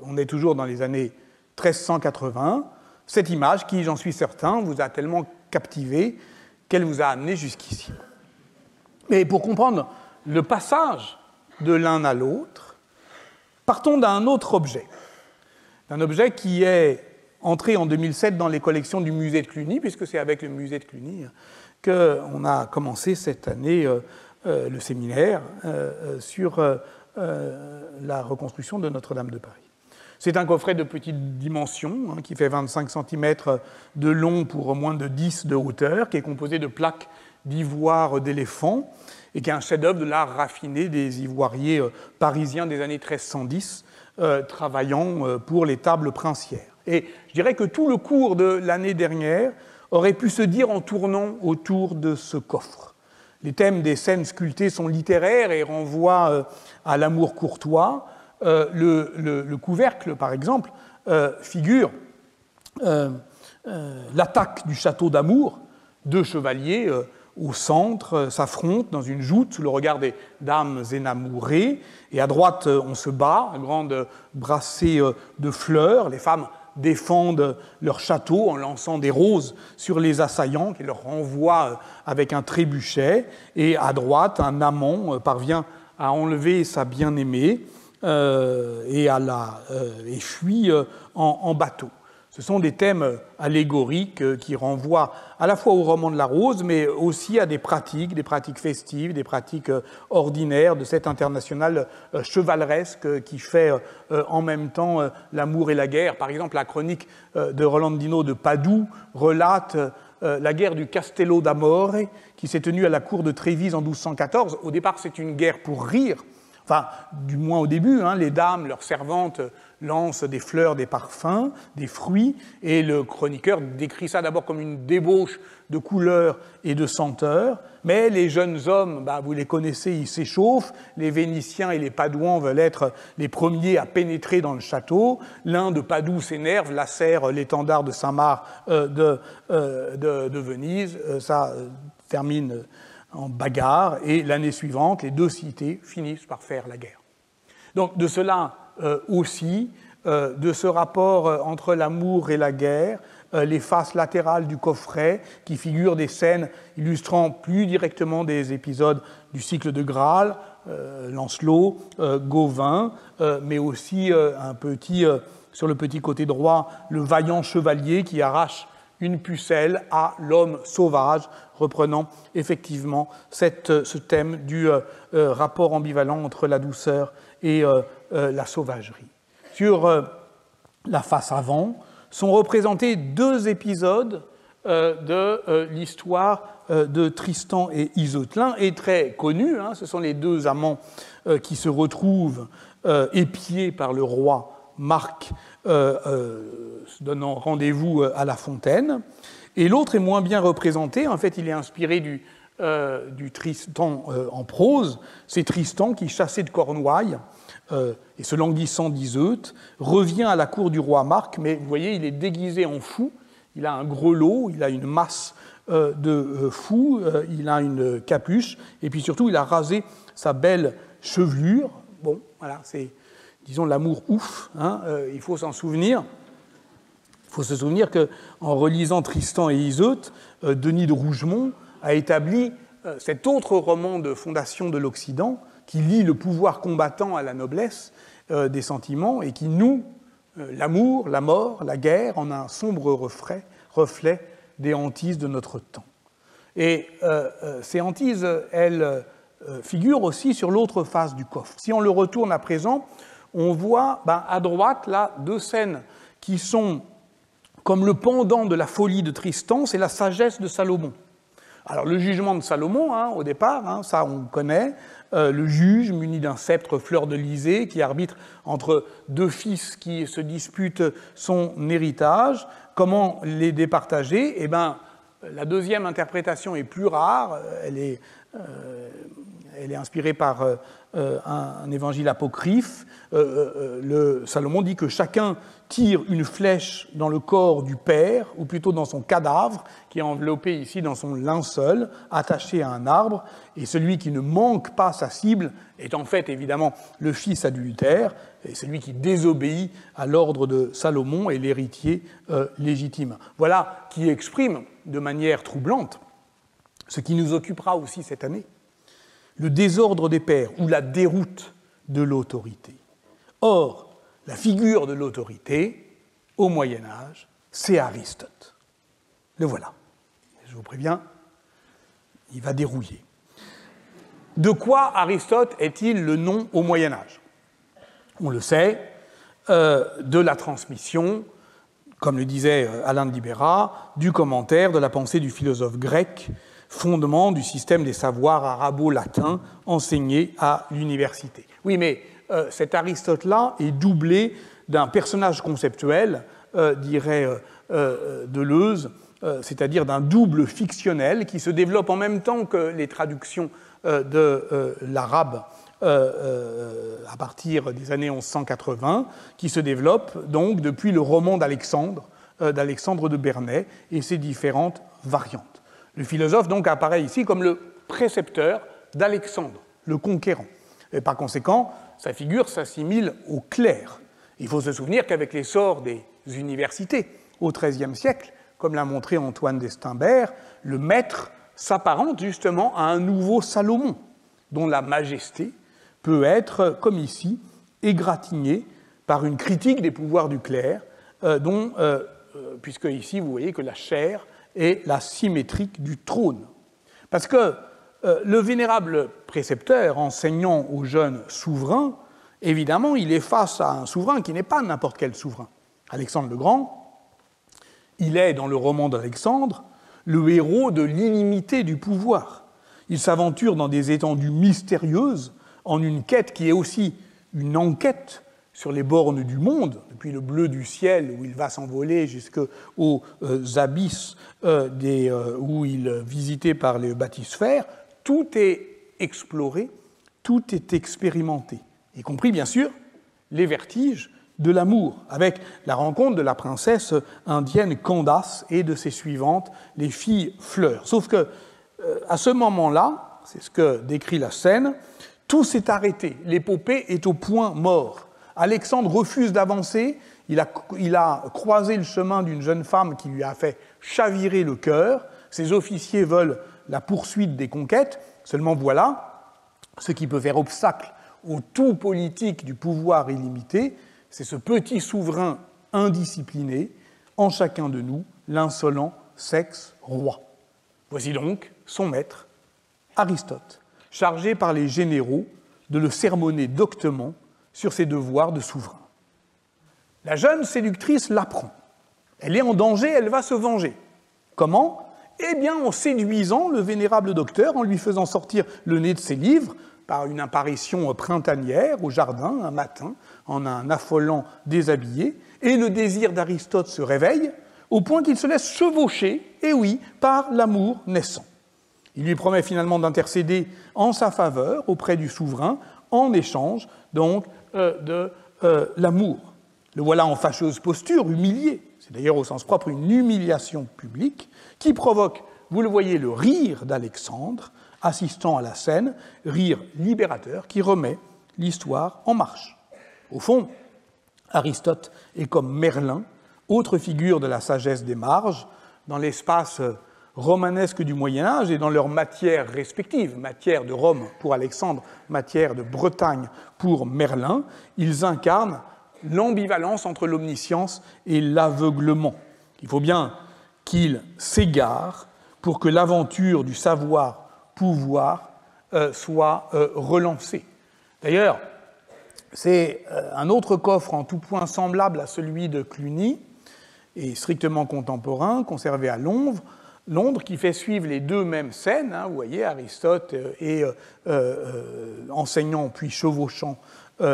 On est toujours dans les années 1380. Cette image qui, j'en suis certain, vous a tellement captivé qu'elle vous a amené jusqu'ici. Mais pour comprendre le passage de l'un à l'autre, partons d'un autre objet. D'un objet qui est entré en 2007 dans les collections du musée de Cluny, puisque c'est avec le musée de Cluny qu'on a commencé cette année le séminaire sur la reconstruction de Notre-Dame de Paris. C'est un coffret de petite dimension, qui fait 25 cm de long pour moins de 10 de hauteur, qui est composé de plaques d'ivoire d'éléphant, et qui est un chef-d'œuvre de l'art raffiné des ivoiriers parisiens des années 1310, travaillant pour les tables princières. Et je dirais que tout le cours de l'année dernière aurait pu se dire en tournant autour de ce coffre. Les thèmes des scènes sculptées sont littéraires et renvoient à l'amour courtois. Le couvercle, par exemple, figure l'attaque du château d'Amour. Deux chevaliers au centre s'affrontent dans une joute sous le regard des dames énamourées. Et à droite, on se bat, à grande brassée de fleurs. Les femmes défendent leur château en lançant des roses sur les assaillants qui leur renvoient avec un trébuchet. Et à droite, un amant parvient à enlever sa bien-aimée et fuit en bateau. Ce sont des thèmes allégoriques qui renvoient à la fois au roman de la Rose, mais aussi à des pratiques festives, des pratiques ordinaires de cette internationale chevaleresque qui fait en même temps l'amour et la guerre. Par exemple, la chronique de Rolandino de Padoue relate la guerre du Castello d'Amore, qui s'est tenue à la cour de Trévise en 1214. Au départ, c'est une guerre pour rire. Enfin, du moins au début, les dames, leurs servantes, lancent des fleurs, des parfums, des fruits, et le chroniqueur décrit ça d'abord comme une débauche de couleurs et de senteurs, mais les jeunes hommes, vous les connaissez, ils s'échauffent, les Vénitiens et les Padouans veulent être les premiers à pénétrer dans le château, l'un de Padoue s'énerve, lacère l'étendard de Saint-Marc de Venise, ça termine en bagarre, et l'année suivante, les deux cités finissent par faire la guerre. Donc de cela aussi, de ce rapport entre l'amour et la guerre, les faces latérales du coffret qui figurent des scènes illustrant plus directement des épisodes du cycle de Graal, Lancelot, Gauvin, mais aussi sur le petit côté droit, le vaillant chevalier qui arrache une pucelle à l'homme sauvage, reprenant effectivement ce thème du rapport ambivalent entre la douceur et la sauvagerie. Sur la face avant sont représentés deux épisodes de l'histoire de Tristan et Iseult. L'un est très connu, ce sont les deux amants qui se retrouvent épiés par le roi Marc, se donnant rendez-vous à la fontaine. Et l'autre est moins bien représenté. En fait, il est inspiré du Tristan en prose. C'est Tristan qui, chassé de Cornouailles et se languissant d'Iseult, revient à la cour du roi Marc, mais vous voyez, il est déguisé en fou. Il a un grelot, il a une masse de fou, il a une capuche, et puis surtout, il a rasé sa belle chevelure. Bon, voilà, c'est, disons, l'amour ouf, il faut s'en souvenir. Il faut se souvenir qu'en relisant Tristan et Iseult, Denis de Rougemont a établi cet autre roman de fondation de l'Occident qui lie le pouvoir combattant à la noblesse des sentiments et qui noue l'amour, la mort, la guerre en un sombre reflet des hantises de notre temps. Et ces hantises, elles figurent aussi sur l'autre face du coffre. Si on le retourne à présent, on voit à droite, là, deux scènes qui sont comme le pendant de la folie de Tristan, c'est la sagesse de Salomon. Alors le jugement de Salomon, au départ, ça on connaît, le juge muni d'un sceptre fleur-de-lysée qui arbitre entre deux fils qui se disputent son héritage, comment les départager? Eh bien, la deuxième interprétation est plus rare, elle est inspirée par un évangile apocryphe. Salomon dit que chacun tire une flèche dans le corps du père, ou plutôt dans son cadavre, qui est enveloppé ici dans son linceul, attaché à un arbre, et celui qui ne manque pas sa cible est en fait évidemment le fils adultère, et celui qui désobéit à l'ordre de Salomon est l'héritier légitime. Voilà qui exprime de manière troublante ce qui nous occupera aussi cette année, le désordre des pères ou la déroute de l'autorité. Or, la figure de l'autorité, au Moyen-Âge, c'est Aristote. Le voilà. Je vous préviens, il va dérouiller. De quoi Aristote est-il le nom au Moyen-Âge? On le sait, de la transmission, comme le disait Alain de Libera, du commentaire de la pensée du philosophe grec, fondement du système des savoirs arabo-latins enseignés à l'université. Oui, mais cet Aristote-là est doublé d'un personnage conceptuel, dirait Deleuze, c'est-à-dire d'un double fictionnel qui se développe en même temps que les traductions de l'arabe à partir des années 1180, qui se développe donc depuis le roman d'Alexandre de Bernay et ses différentes variantes. Le philosophe donc apparaît ici comme le précepteur d'Alexandre, le conquérant. Et par conséquent, sa figure s'assimile au clerc. Il faut se souvenir qu'avec l'essor des universités au XIIIe siècle, comme l'a montré Antoine d'Estaing-Bert, le maître s'apparente justement à un nouveau Salomon, dont la majesté peut être, comme ici, égratignée par une critique des pouvoirs du clerc, dont puisque ici, vous voyez que la chair est la symétrique du trône. Parce que le vénérable précepteur enseignant aux jeunes souverains, évidemment, il est face à un souverain qui n'est pas n'importe quel souverain. Alexandre le Grand, il est, dans le roman d'Alexandre, le héros de l'illimité du pouvoir. Il s'aventure dans des étendues mystérieuses, en une quête qui est aussi une enquête sur les bornes du monde, depuis le bleu du ciel, où il va s'envoler jusqu'aux abysses où il est visité par les bathysphères. Tout est exploré, tout est expérimenté, y compris, bien sûr, les vertiges de l'amour, avec la rencontre de la princesse indienne Candace et de ses suivantes, les filles Fleurs. Sauf que, à ce moment-là, c'est ce que décrit la scène, tout s'est arrêté, l'épopée est au point mort. Alexandre refuse d'avancer, il a croisé le chemin d'une jeune femme qui lui a fait chavirer le cœur, ses officiers veulent la poursuite des conquêtes, seulement voilà, ce qui peut faire obstacle au tout politique du pouvoir illimité, c'est ce petit souverain indiscipliné, en chacun de nous, l'insolent sexe roi. Voici donc son maître, Aristote, chargé par les généraux de le sermonner doctement sur ses devoirs de souverain. La jeune séductrice l'apprend. Elle est en danger, elle va se venger. Comment ? Eh bien, en séduisant le vénérable docteur, en lui faisant sortir le nez de ses livres, par une apparition printanière au jardin, un matin, en un affolant déshabillé, et le désir d'Aristote se réveille, au point qu'il se laisse chevaucher, et oui, par l'amour naissant. Il lui promet finalement d'intercéder en sa faveur auprès du souverain, en échange, donc, de l'amour. Le voilà en fâcheuse posture, humilié. C'est d'ailleurs au sens propre une humiliation publique, qui provoque, vous le voyez, le rire d'Alexandre, assistant à la scène, rire libérateur qui remet l'histoire en marche. Au fond, Aristote est comme Merlin, autre figure de la sagesse des marges, dans l'espace romanesque du Moyen-Âge et dans leurs matières respectives, matière de Rome pour Alexandre, matière de Bretagne pour Merlin, ils incarnent l'ambivalence entre l'omniscience et l'aveuglement. Il faut bien qu'ils s'égarent pour que l'aventure du savoir-pouvoir soit relancée. D'ailleurs, c'est un autre coffre en tout point semblable à celui de Cluny, et strictement contemporain, conservé à Londres, qui fait suivre les deux mêmes scènes, vous voyez, Aristote et enseignant puis chevauchant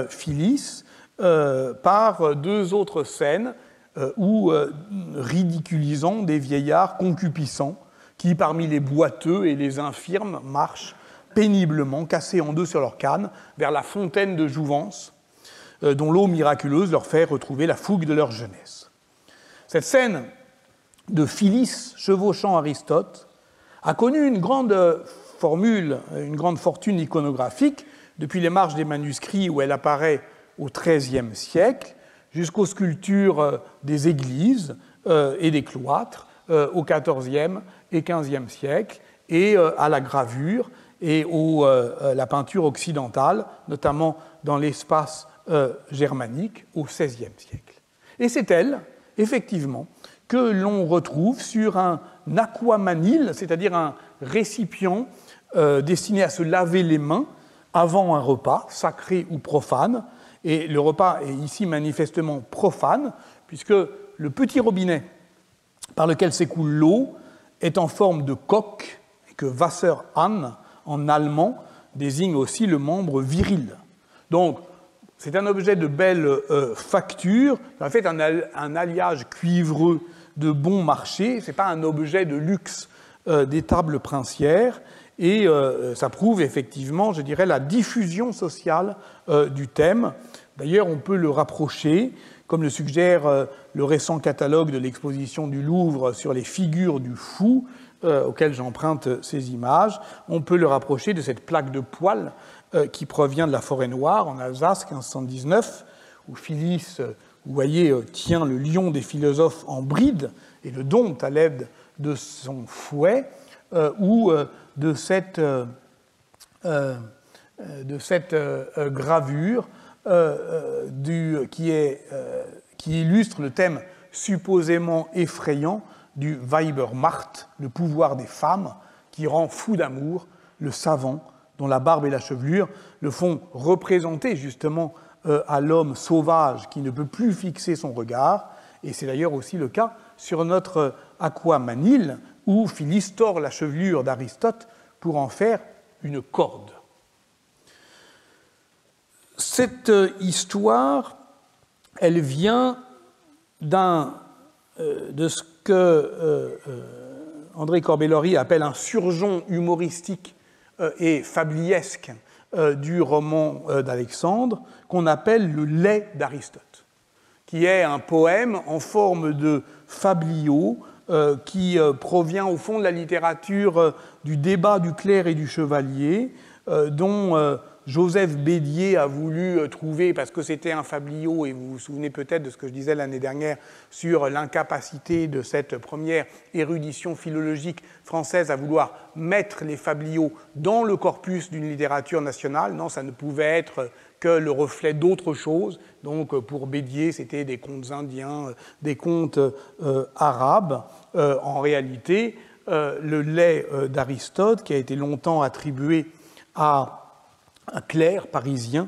Phyllis, par deux autres scènes où ridiculisant des vieillards concupiscents qui, parmi les boiteux et les infirmes, marchent péniblement, cassés en deux sur leur canne, vers la fontaine de jouvence, dont l'eau miraculeuse leur fait retrouver la fougue de leur jeunesse. Cette scène de Phyllis chevauchant Aristote a connu une grande fortune iconographique depuis les marges des manuscrits où elle apparaît au XIIIe siècle, jusqu'aux sculptures des églises et des cloîtres au XIVe et XVe siècle, et à la gravure et à la peinture occidentale, notamment dans l'espace germanique au XVIe siècle. Et c'est elle, effectivement, que l'on retrouve sur un aquamanile, c'est-à-dire un récipient destiné à se laver les mains avant un repas, sacré ou profane. Et le repas est ici manifestement profane, puisque le petit robinet par lequel s'écoule l'eau est en forme de coque, et que Wasserhahn, en allemand, désigne aussi le membre viril. Donc, c'est un objet de belle facture, en fait un alliage cuivreux de bon marché, ce n'est pas un objet de luxe des tables princières, et ça prouve effectivement, je dirais, la diffusion sociale du thème. D'ailleurs, on peut le rapprocher, comme le suggère le récent catalogue de l'exposition du Louvre sur les figures du fou, auquel j'emprunte ces images, on peut le rapprocher de cette plaque de poil qui provient de la Forêt-Noire, en Alsace, 1519, où Phyllis, vous voyez, tient le lion des philosophes en bride et le dompte à l'aide de son fouet, ou de cette gravure qui illustre le thème supposément effrayant du Weibermacht, le pouvoir des femmes, qui rend fou d'amour le savant dont la barbe et la chevelure le font représenter justement à l'homme sauvage qui ne peut plus fixer son regard. Et c'est d'ailleurs aussi le cas sur notre Aquamanile, où Phyllis tord la chevelure d'Aristote pour en faire une corde. Cette histoire, elle vient de ce que André Corbellori appelle un surjon humoristique et fabliesque du roman d'Alexandre, qu'on appelle le Lait d'Aristote, qui est un poème en forme de fabliau qui provient au fond de la littérature du débat du clerc et du chevalier, dont Joseph Bédier a voulu trouver, parce que c'était un fabliau, et vous vous souvenez peut-être de ce que je disais l'année dernière sur l'incapacité de cette première érudition philologique française à vouloir mettre les fabliaux dans le corpus d'une littérature nationale. Non, ça ne pouvait être que le reflet d'autre chose. Donc pour Bédier, c'était des contes indiens, des contes arabes. En réalité, le Lait d'Aristote, qui a été longtemps attribué à un clerc parisien,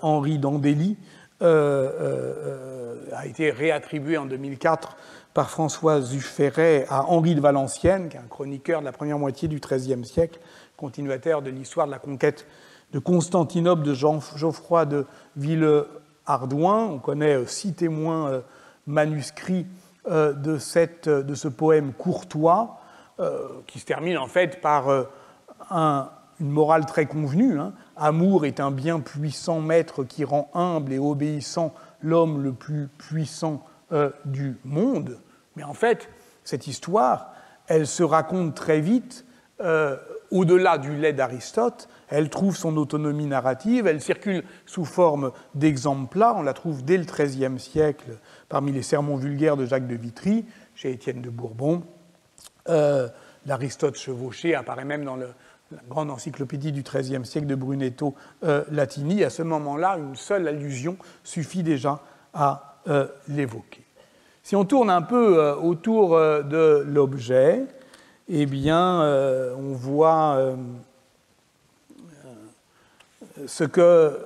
Henri d'Andély, a été réattribué en 2004 par François Zufferet à Henri de Valenciennes, qui est un chroniqueur de la première moitié du XIIIe siècle, continuateur de l'histoire de la conquête de Constantinople de Geoffroy de Villehardouin. On connaît 6 témoins manuscrits de ce poème courtois, qui se termine en fait par une morale très convenue. Amour est un bien puissant maître qui rend humble et obéissant l'homme le plus puissant du monde. Mais en fait, cette histoire, elle se raconte très vite au-delà du Lait d'Aristote. Elle trouve son autonomie narrative, elle circule sous forme d'exemplats. On la trouve dès le XIIIe siècle parmi les sermons vulgaires de Jacques de Vitry, chez Étienne de Bourbon. L'Aristote chevauché apparaît même dans la grande encyclopédie du XIIIe siècle de Brunetto Latini. À ce moment-là, une seule allusion suffit déjà à l'évoquer. Si on tourne un peu autour de l'objet, eh bien, on voit ce que...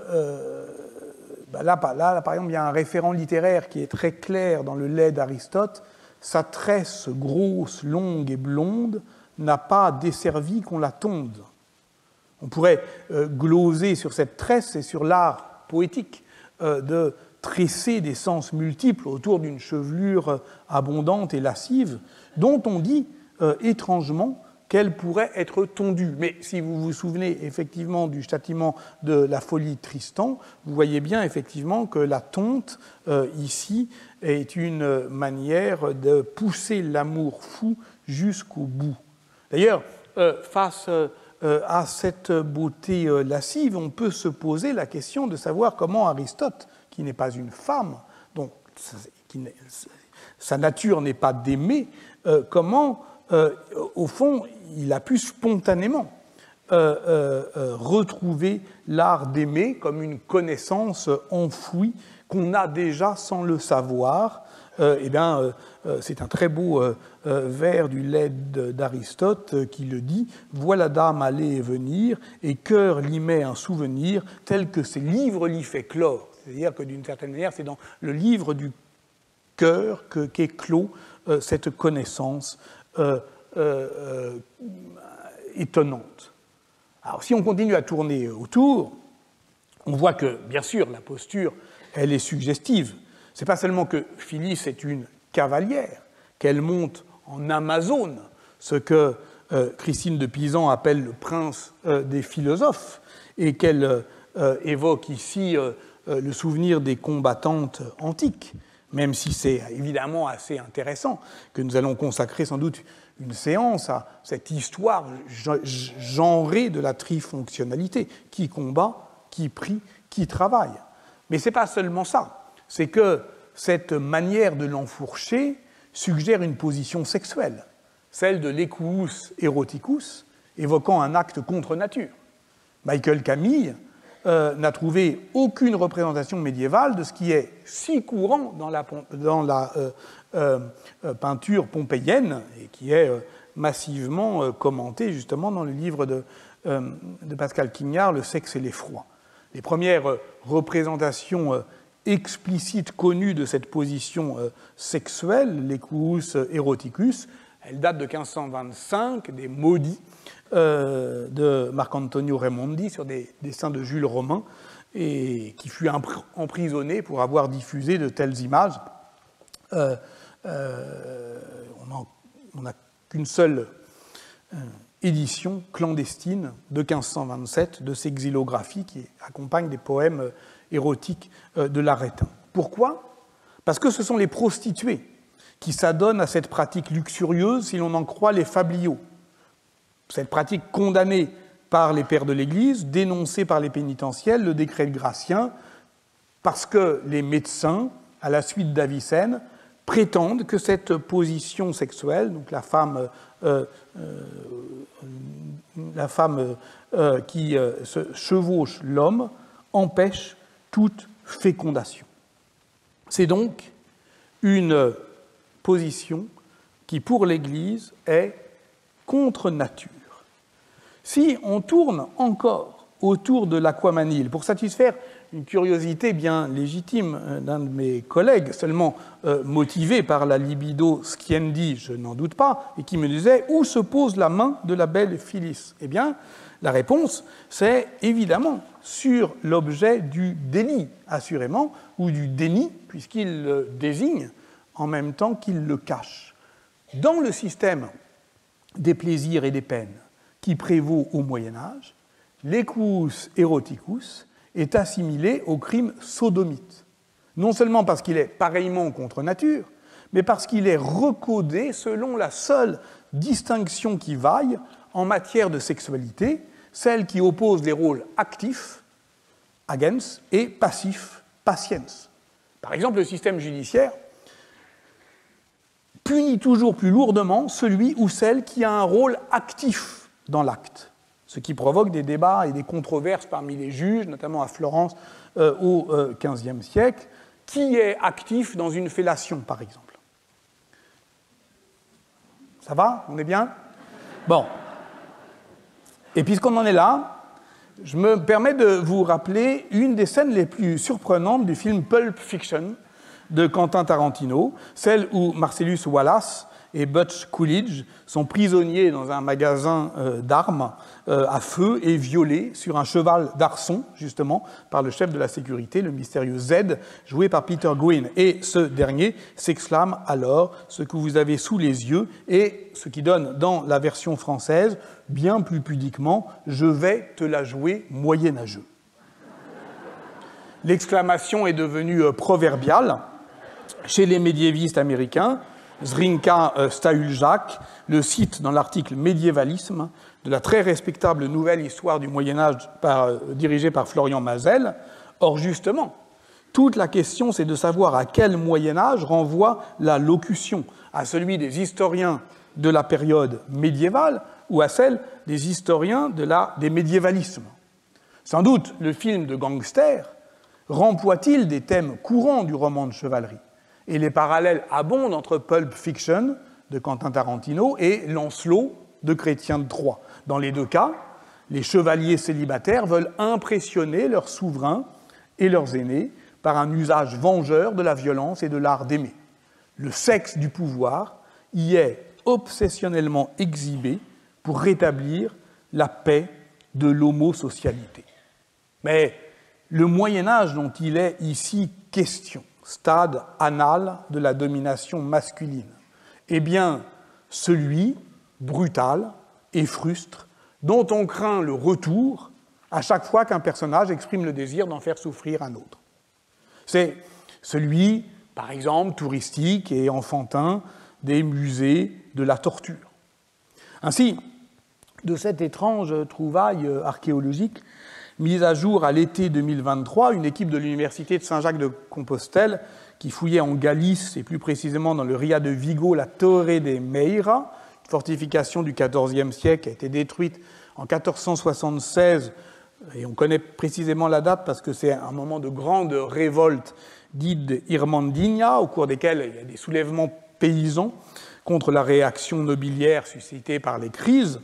là, par exemple, il y a un référent littéraire qui est très clair dans le Lait d'Aristote. Sa tresse grosse, longue et blonde n'a pas desservi qu'on la tonde. On pourrait gloser sur cette tresse et sur l'art poétique de tresser des sens multiples autour d'une chevelure abondante et lascive, dont on dit étrangement qu'elle pourrait être tondue. Mais si vous vous souvenez effectivement du châtiment de la folie Tristan, vous voyez bien effectivement que la tonte, ici, est une manière de pousser l'amour fou jusqu'au bout. D'ailleurs, face à cette beauté lascive, on peut se poser la question de savoir comment Aristote, qui n'est pas une femme, donc sa nature n'est pas d'aimer, comment, au fond, il a pu spontanément retrouver l'art d'aimer comme une connaissance enfouie qu'on a déjà sans le savoir. C'est un très beau vers du Lait d'Aristote qui le dit « Voilà dame aller et venir, et cœur l'y met un souvenir, tel que ses livres l'y fait clore. » C'est-à-dire que d'une certaine manière, c'est dans le livre du cœur qu'est clos cette connaissance étonnante. Alors, si on continue à tourner autour, on voit que, bien sûr, la posture, elle est suggestive. Ce n'est pas seulement que Phyllis est une cavalière, qu'elle monte en Amazone, ce que Christine de Pisan appelle le prince des philosophes, et qu'elle évoque ici le souvenir des combattantes antiques, même si c'est évidemment assez intéressant, que nous allons consacrer sans doute une séance à cette histoire genrée de la trifonctionnalité, qui combat, qui prie, qui travaille. Mais ce n'est pas seulement ça. C'est que cette manière de l'enfourcher suggère une position sexuelle, celle de l'equus eroticus, évoquant un acte contre nature. Michael Camille n'a trouvé aucune représentation médiévale de ce qui est si courant dans la peinture pompéienne et qui est massivement commenté justement dans le livre de Pascal Quignard, Le sexe et l'effroi. Les premières représentations explicites connues de cette position sexuelle, l'Equus eroticus, elles datent de 1525, des Maudits de Marcantonio Raimondi sur des dessins de Jules Romain, et qui fut emprisonné pour avoir diffusé de telles images. On n'a qu'une seule édition clandestine de 1527 de ces xylographies qui accompagnent des poèmes érotiques de l'Arétin. Pourquoi ? Parce que ce sont les prostituées qui s'adonnent à cette pratique luxurieuse, si l'on en croit les fabliaux. Cette pratique condamnée par les pères de l'Église, dénoncée par les pénitentiels, le décret de Gratien, parce que les médecins, à la suite d'Avicenne, prétendent que cette position sexuelle, donc la femme qui se chevauche l'homme, empêche toute fécondation. C'est donc une position qui, pour l'Église, est contre nature. Si on tourne encore autour de l'aquamanile, pour satisfaire une curiosité bien légitime d'un de mes collègues, seulement motivé par la libido sciendi, je n'en doute pas, et qui me disait « Où se pose la main de la belle Phyllis ?» Eh bien, la réponse, c'est évidemment sur l'objet du délit, assurément, ou du déni, puisqu'il le désigne en même temps qu'il le cache. Dans le système des plaisirs et des peines qui prévaut au Moyen-Âge, l'equus eroticus est assimilé au crime sodomite. Non seulement parce qu'il est pareillement contre nature, mais parce qu'il est recodé selon la seule distinction qui vaille en matière de sexualité, celle qui oppose les rôles actifs, agens, et passifs, patiens. Par exemple, le système judiciaire punit toujours plus lourdement celui ou celle qui a un rôle actif dans l'acte, ce qui provoque des débats et des controverses parmi les juges, notamment à Florence au XVe siècle. Qui est actif dans une fellation, par exemple? Ça va? On est bien? Bon. Et puisqu'on en est là, je me permets de vous rappeler une des scènes les plus surprenantes du film Pulp Fiction de Quentin Tarantino, celle où Marcellus Wallace et Butch Coolidge sont prisonniers dans un magasin d'armes à feu et violés sur un cheval d'arçon, justement, par le chef de la sécurité, le mystérieux Z, joué par Peter Green. Et ce dernier s'exclame alors « Ce que vous avez sous les yeux » et ce qui donne dans la version française, bien plus pudiquement, « Je vais te la jouer moyenâgeux ». L'exclamation est devenue proverbiale chez les médiévistes américains. Zrinka Stahuljak le cite dans l'article Médiévalisme de la très respectable nouvelle Histoire du Moyen-Âge dirigée par Florian Mazel. Or, justement, toute la question, c'est de savoir à quel Moyen-Âge renvoie la locution, à celui des historiens de la période médiévale ou à celle des historiens des médiévalismes. Sans doute, le film de gangster remploie-t-il des thèmes courants du roman de chevalerie. Et les parallèles abondent entre Pulp Fiction de Quentin Tarantino et Lancelot de Chrétien de Troyes. Dans les deux cas, les chevaliers célibataires veulent impressionner leurs souverains et leurs aînés par un usage vengeur de la violence et de l'art d'aimer. Le sexe du pouvoir y est obsessionnellement exhibé pour rétablir la paix de l'homosocialité. Mais le Moyen-Âge dont il est ici question, stade anal de la domination masculine, est bien celui brutal et frustre dont on craint le retour à chaque fois qu'un personnage exprime le désir d'en faire souffrir un autre. C'est celui, par exemple, touristique et enfantin des musées de la torture. Ainsi, de cette étrange trouvaille archéologique, mise à jour à l'été 2023, une équipe de l'université de Saint-Jacques-de-Compostelle qui fouillait en Galice, et plus précisément dans le Ria de Vigo, la Torre de Meira, une fortification du XIVe siècle qui a été détruite en 1476 et on connaît précisément la date parce que c'est un moment de grande révolte dite de Irmandiña, au cours desquels il y a des soulèvements paysans contre la réaction nobiliaire suscitée par les crises,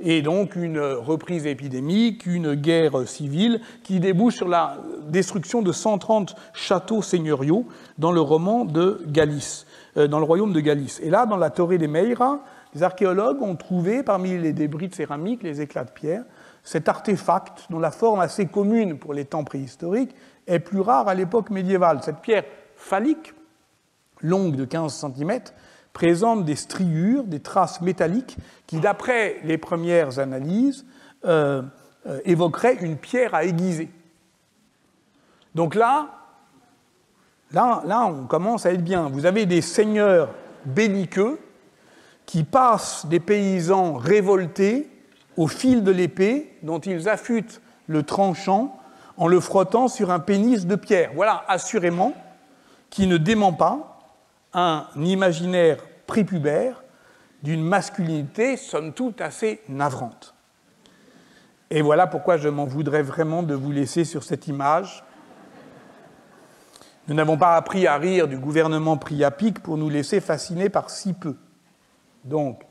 et donc une reprise épidémique, une guerre civile qui débouche sur la destruction de 130 châteaux seigneuriaux dans le roman de Galice, dans le royaume de Galice. Et là, dans la Torre de Meira, les archéologues ont trouvé, parmi les débris de céramique, les éclats de pierre, cet artefact dont la forme assez commune pour les temps préhistoriques est plus rare à l'époque médiévale. Cette pierre phallique, longue de 15 cm, présente des striures, des traces métalliques qui, d'après les premières analyses, évoqueraient une pierre à aiguiser. Donc là, on commence à être bien. Vous avez des seigneurs belliqueux qui passent des paysans révoltés au fil de l'épée dont ils affûtent le tranchant en le frottant sur un pénis de pierre. Voilà, assurément, qui ne dément pas un imaginaire prépubère d'une masculinité, somme toute, assez navrante. Et voilà pourquoi je m'en voudrais vraiment de vous laisser sur cette image. Nous n'avons pas appris à rire du gouvernement priapique pour nous laisser fasciner par si peu. Donc,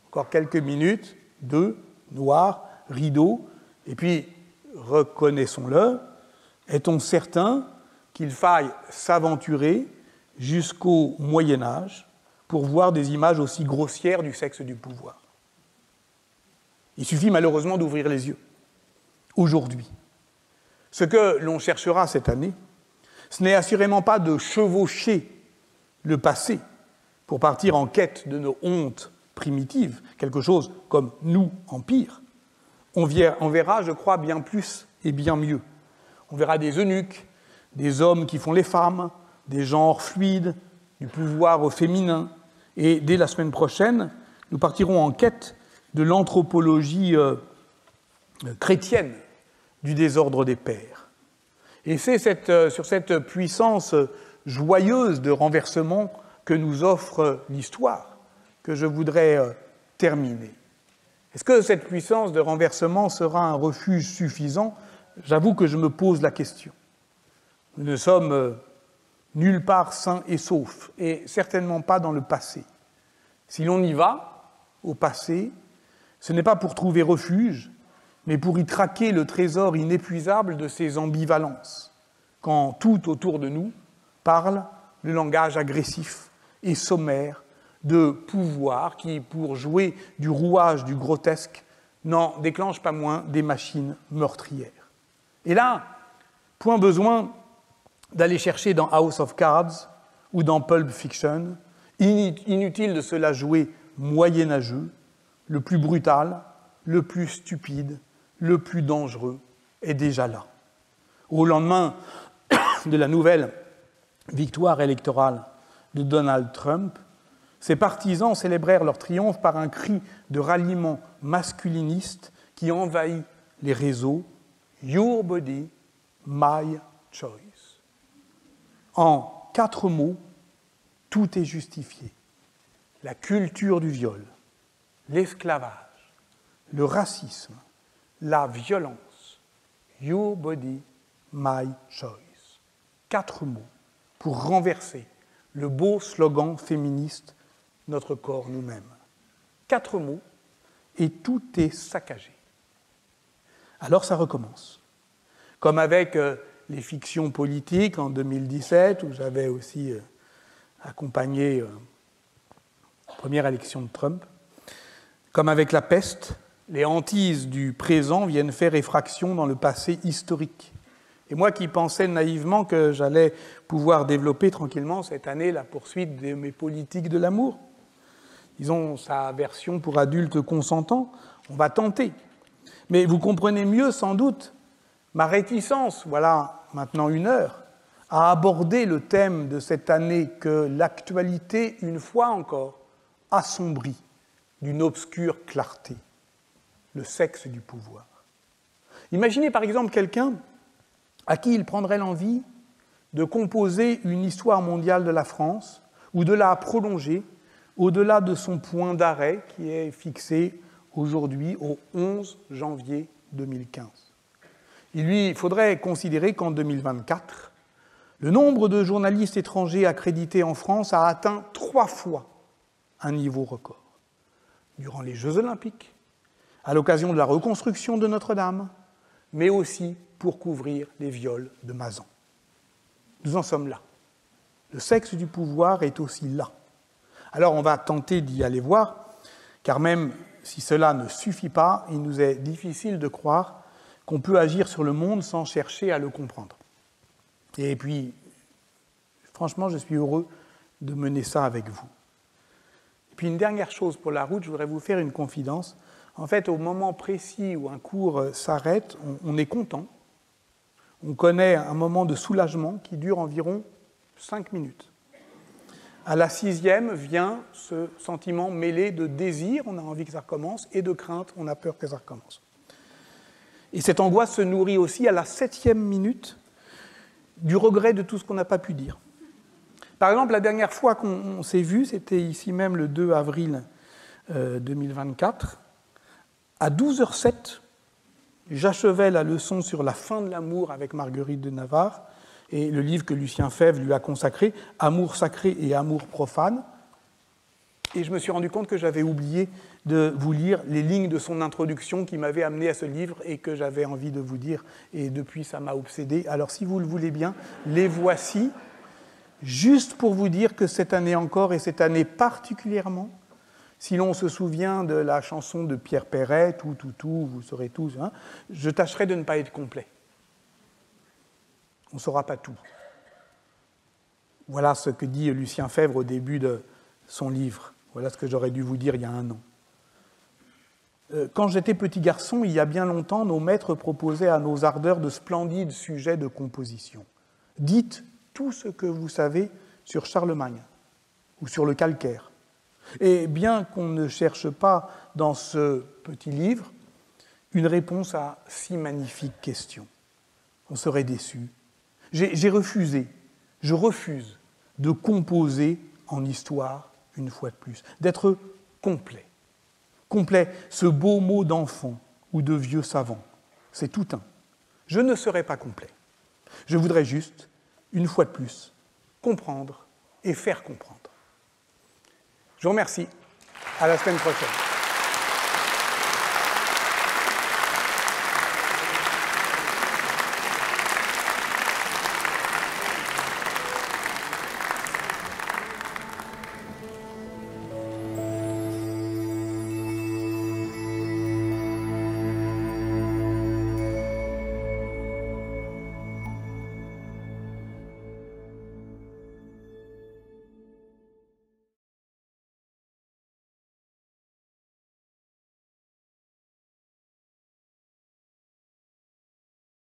encore quelques minutes, 2, noir, rideau, et puis, reconnaissons-le, est-on certain qu'il faille s'aventurer jusqu'au Moyen-Âge pour voir des images aussi grossières du sexe du pouvoir? Il suffit malheureusement d'ouvrir les yeux. Aujourd'hui, ce que l'on cherchera cette année, ce n'est assurément pas de chevaucher le passé pour partir en quête de nos hontes primitives, quelque chose comme nous, empire. On verra, je crois, bien plus et bien mieux. On verra des eunuques, des hommes qui font les femmes, des genres fluides, du pouvoir au féminin. Et dès la semaine prochaine, nous partirons en quête de l'anthropologie chrétienne du désordre des pères. Et c'est sur cette puissance joyeuse de renversement que nous offre l'histoire que je voudrais terminer. Est-ce que cette puissance de renversement sera un refuge suffisant? J'avoue que je me pose la question. Nous ne sommes nulle part sains et saufs, et certainement pas dans le passé. Si l'on y va, au passé, ce n'est pas pour trouver refuge, mais pour y traquer le trésor inépuisable de ses ambivalences, quand tout autour de nous parle le langage agressif et sommaire de pouvoir qui, pour jouer du rouage du grotesque, n'en déclenche pas moins des machines meurtrières. Et là, point besoin d'aller chercher dans House of Cards ou dans Pulp Fiction, inutile de se la jouer moyenâgeux, le plus brutal, le plus stupide, le plus dangereux est déjà là. Au lendemain de la nouvelle victoire électorale de Donald Trump, ses partisans célébrèrent leur triomphe par un cri de ralliement masculiniste qui envahit les réseaux « Your body, my choice ». En 4 mots, tout est justifié. La culture du viol, l'esclavage, le racisme, la violence. Your body, my choice. 4 mots pour renverser le beau slogan féministe « Notre corps nous-mêmes ». 4 mots et tout est saccagé. Alors ça recommence. Comme avec les fictions politiques en 2017, où j'avais aussi accompagné la première élection de Trump, comme avec la peste, les hantises du présent viennent faire effraction dans le passé historique. Et moi qui pensais naïvement que j'allais pouvoir développer tranquillement cette année la poursuite de mes politiques de l'amour, disons sa version pour adultes consentants, on va tenter. Mais vous comprenez mieux sans doute ma réticence, voilà maintenant 1 heure, à aborder le thème de cette année que l'actualité, une fois encore, assombrit d'une obscure clarté, le sexe du pouvoir. Imaginez par exemple quelqu'un à qui il prendrait l'envie de composer une histoire mondiale de la France ou de la prolonger au-delà de son point d'arrêt qui est fixé aujourd'hui au 11 janvier 2015. Il faudrait considérer qu'en 2024, le nombre de journalistes étrangers accrédités en France a atteint 3 fois un niveau record. Durant les Jeux Olympiques, à l'occasion de la reconstruction de Notre-Dame, mais aussi pour couvrir les viols de Mazan. Nous en sommes là. Le sexe du pouvoir est aussi là. Alors on va tenter d'y aller voir, car même si cela ne suffit pas, il nous est difficile de croire qu'on peut agir sur le monde sans chercher à le comprendre. Et puis, franchement, je suis heureux de mener ça avec vous. Et puis une dernière chose pour la route, je voudrais vous faire une confidence. En fait, au moment précis où un cours s'arrête, on est content. On connaît un moment de soulagement qui dure environ 5 minutes. À la 6e vient ce sentiment mêlé de désir, on a envie que ça recommence, et de crainte, on a peur que ça recommence. Et cette angoisse se nourrit aussi à la 7e minute du regret de tout ce qu'on n'a pas pu dire. Par exemple, la dernière fois qu'on s'est vu, c'était ici même le 2 avril 2024. À 12h07, j'achevais la leçon sur la fin de l'amour avec Marguerite de Navarre et le livre que Lucien Febvre lui a consacré, Amour sacré et amour profane. Et je me suis rendu compte que j'avais oublié de vous lire les lignes de son introduction qui m'avaient amené à ce livre et que j'avais envie de vous dire. Et depuis, ça m'a obsédé. Alors, si vous le voulez bien, les voici, juste pour vous dire que cette année encore, et cette année particulièrement, si l'on se souvient de la chanson de Pierre Perret, tout, vous saurez tous, hein, je tâcherai de ne pas être complet. On ne saura pas tout. Voilà ce que dit Lucien Febvre au début de son livre. Voilà ce que j'aurais dû vous dire il y a 1 an. Quand j'étais petit garçon, il y a bien longtemps, nos maîtres proposaient à nos ardeurs de splendides sujets de composition. Dites tout ce que vous savez sur Charlemagne ou sur le calcaire. Et bien qu'on ne cherche pas dans ce petit livre une réponse à 6 magnifiques questions, on serait déçu. J'ai refusé, je refuse de composer en histoire une fois de plus, d'être complet. Complet, ce beau mot d'enfant ou de vieux savant, c'est tout un. Je ne serai pas complet. Je voudrais juste, une fois de plus, comprendre et faire comprendre. Je vous remercie. À la semaine prochaine.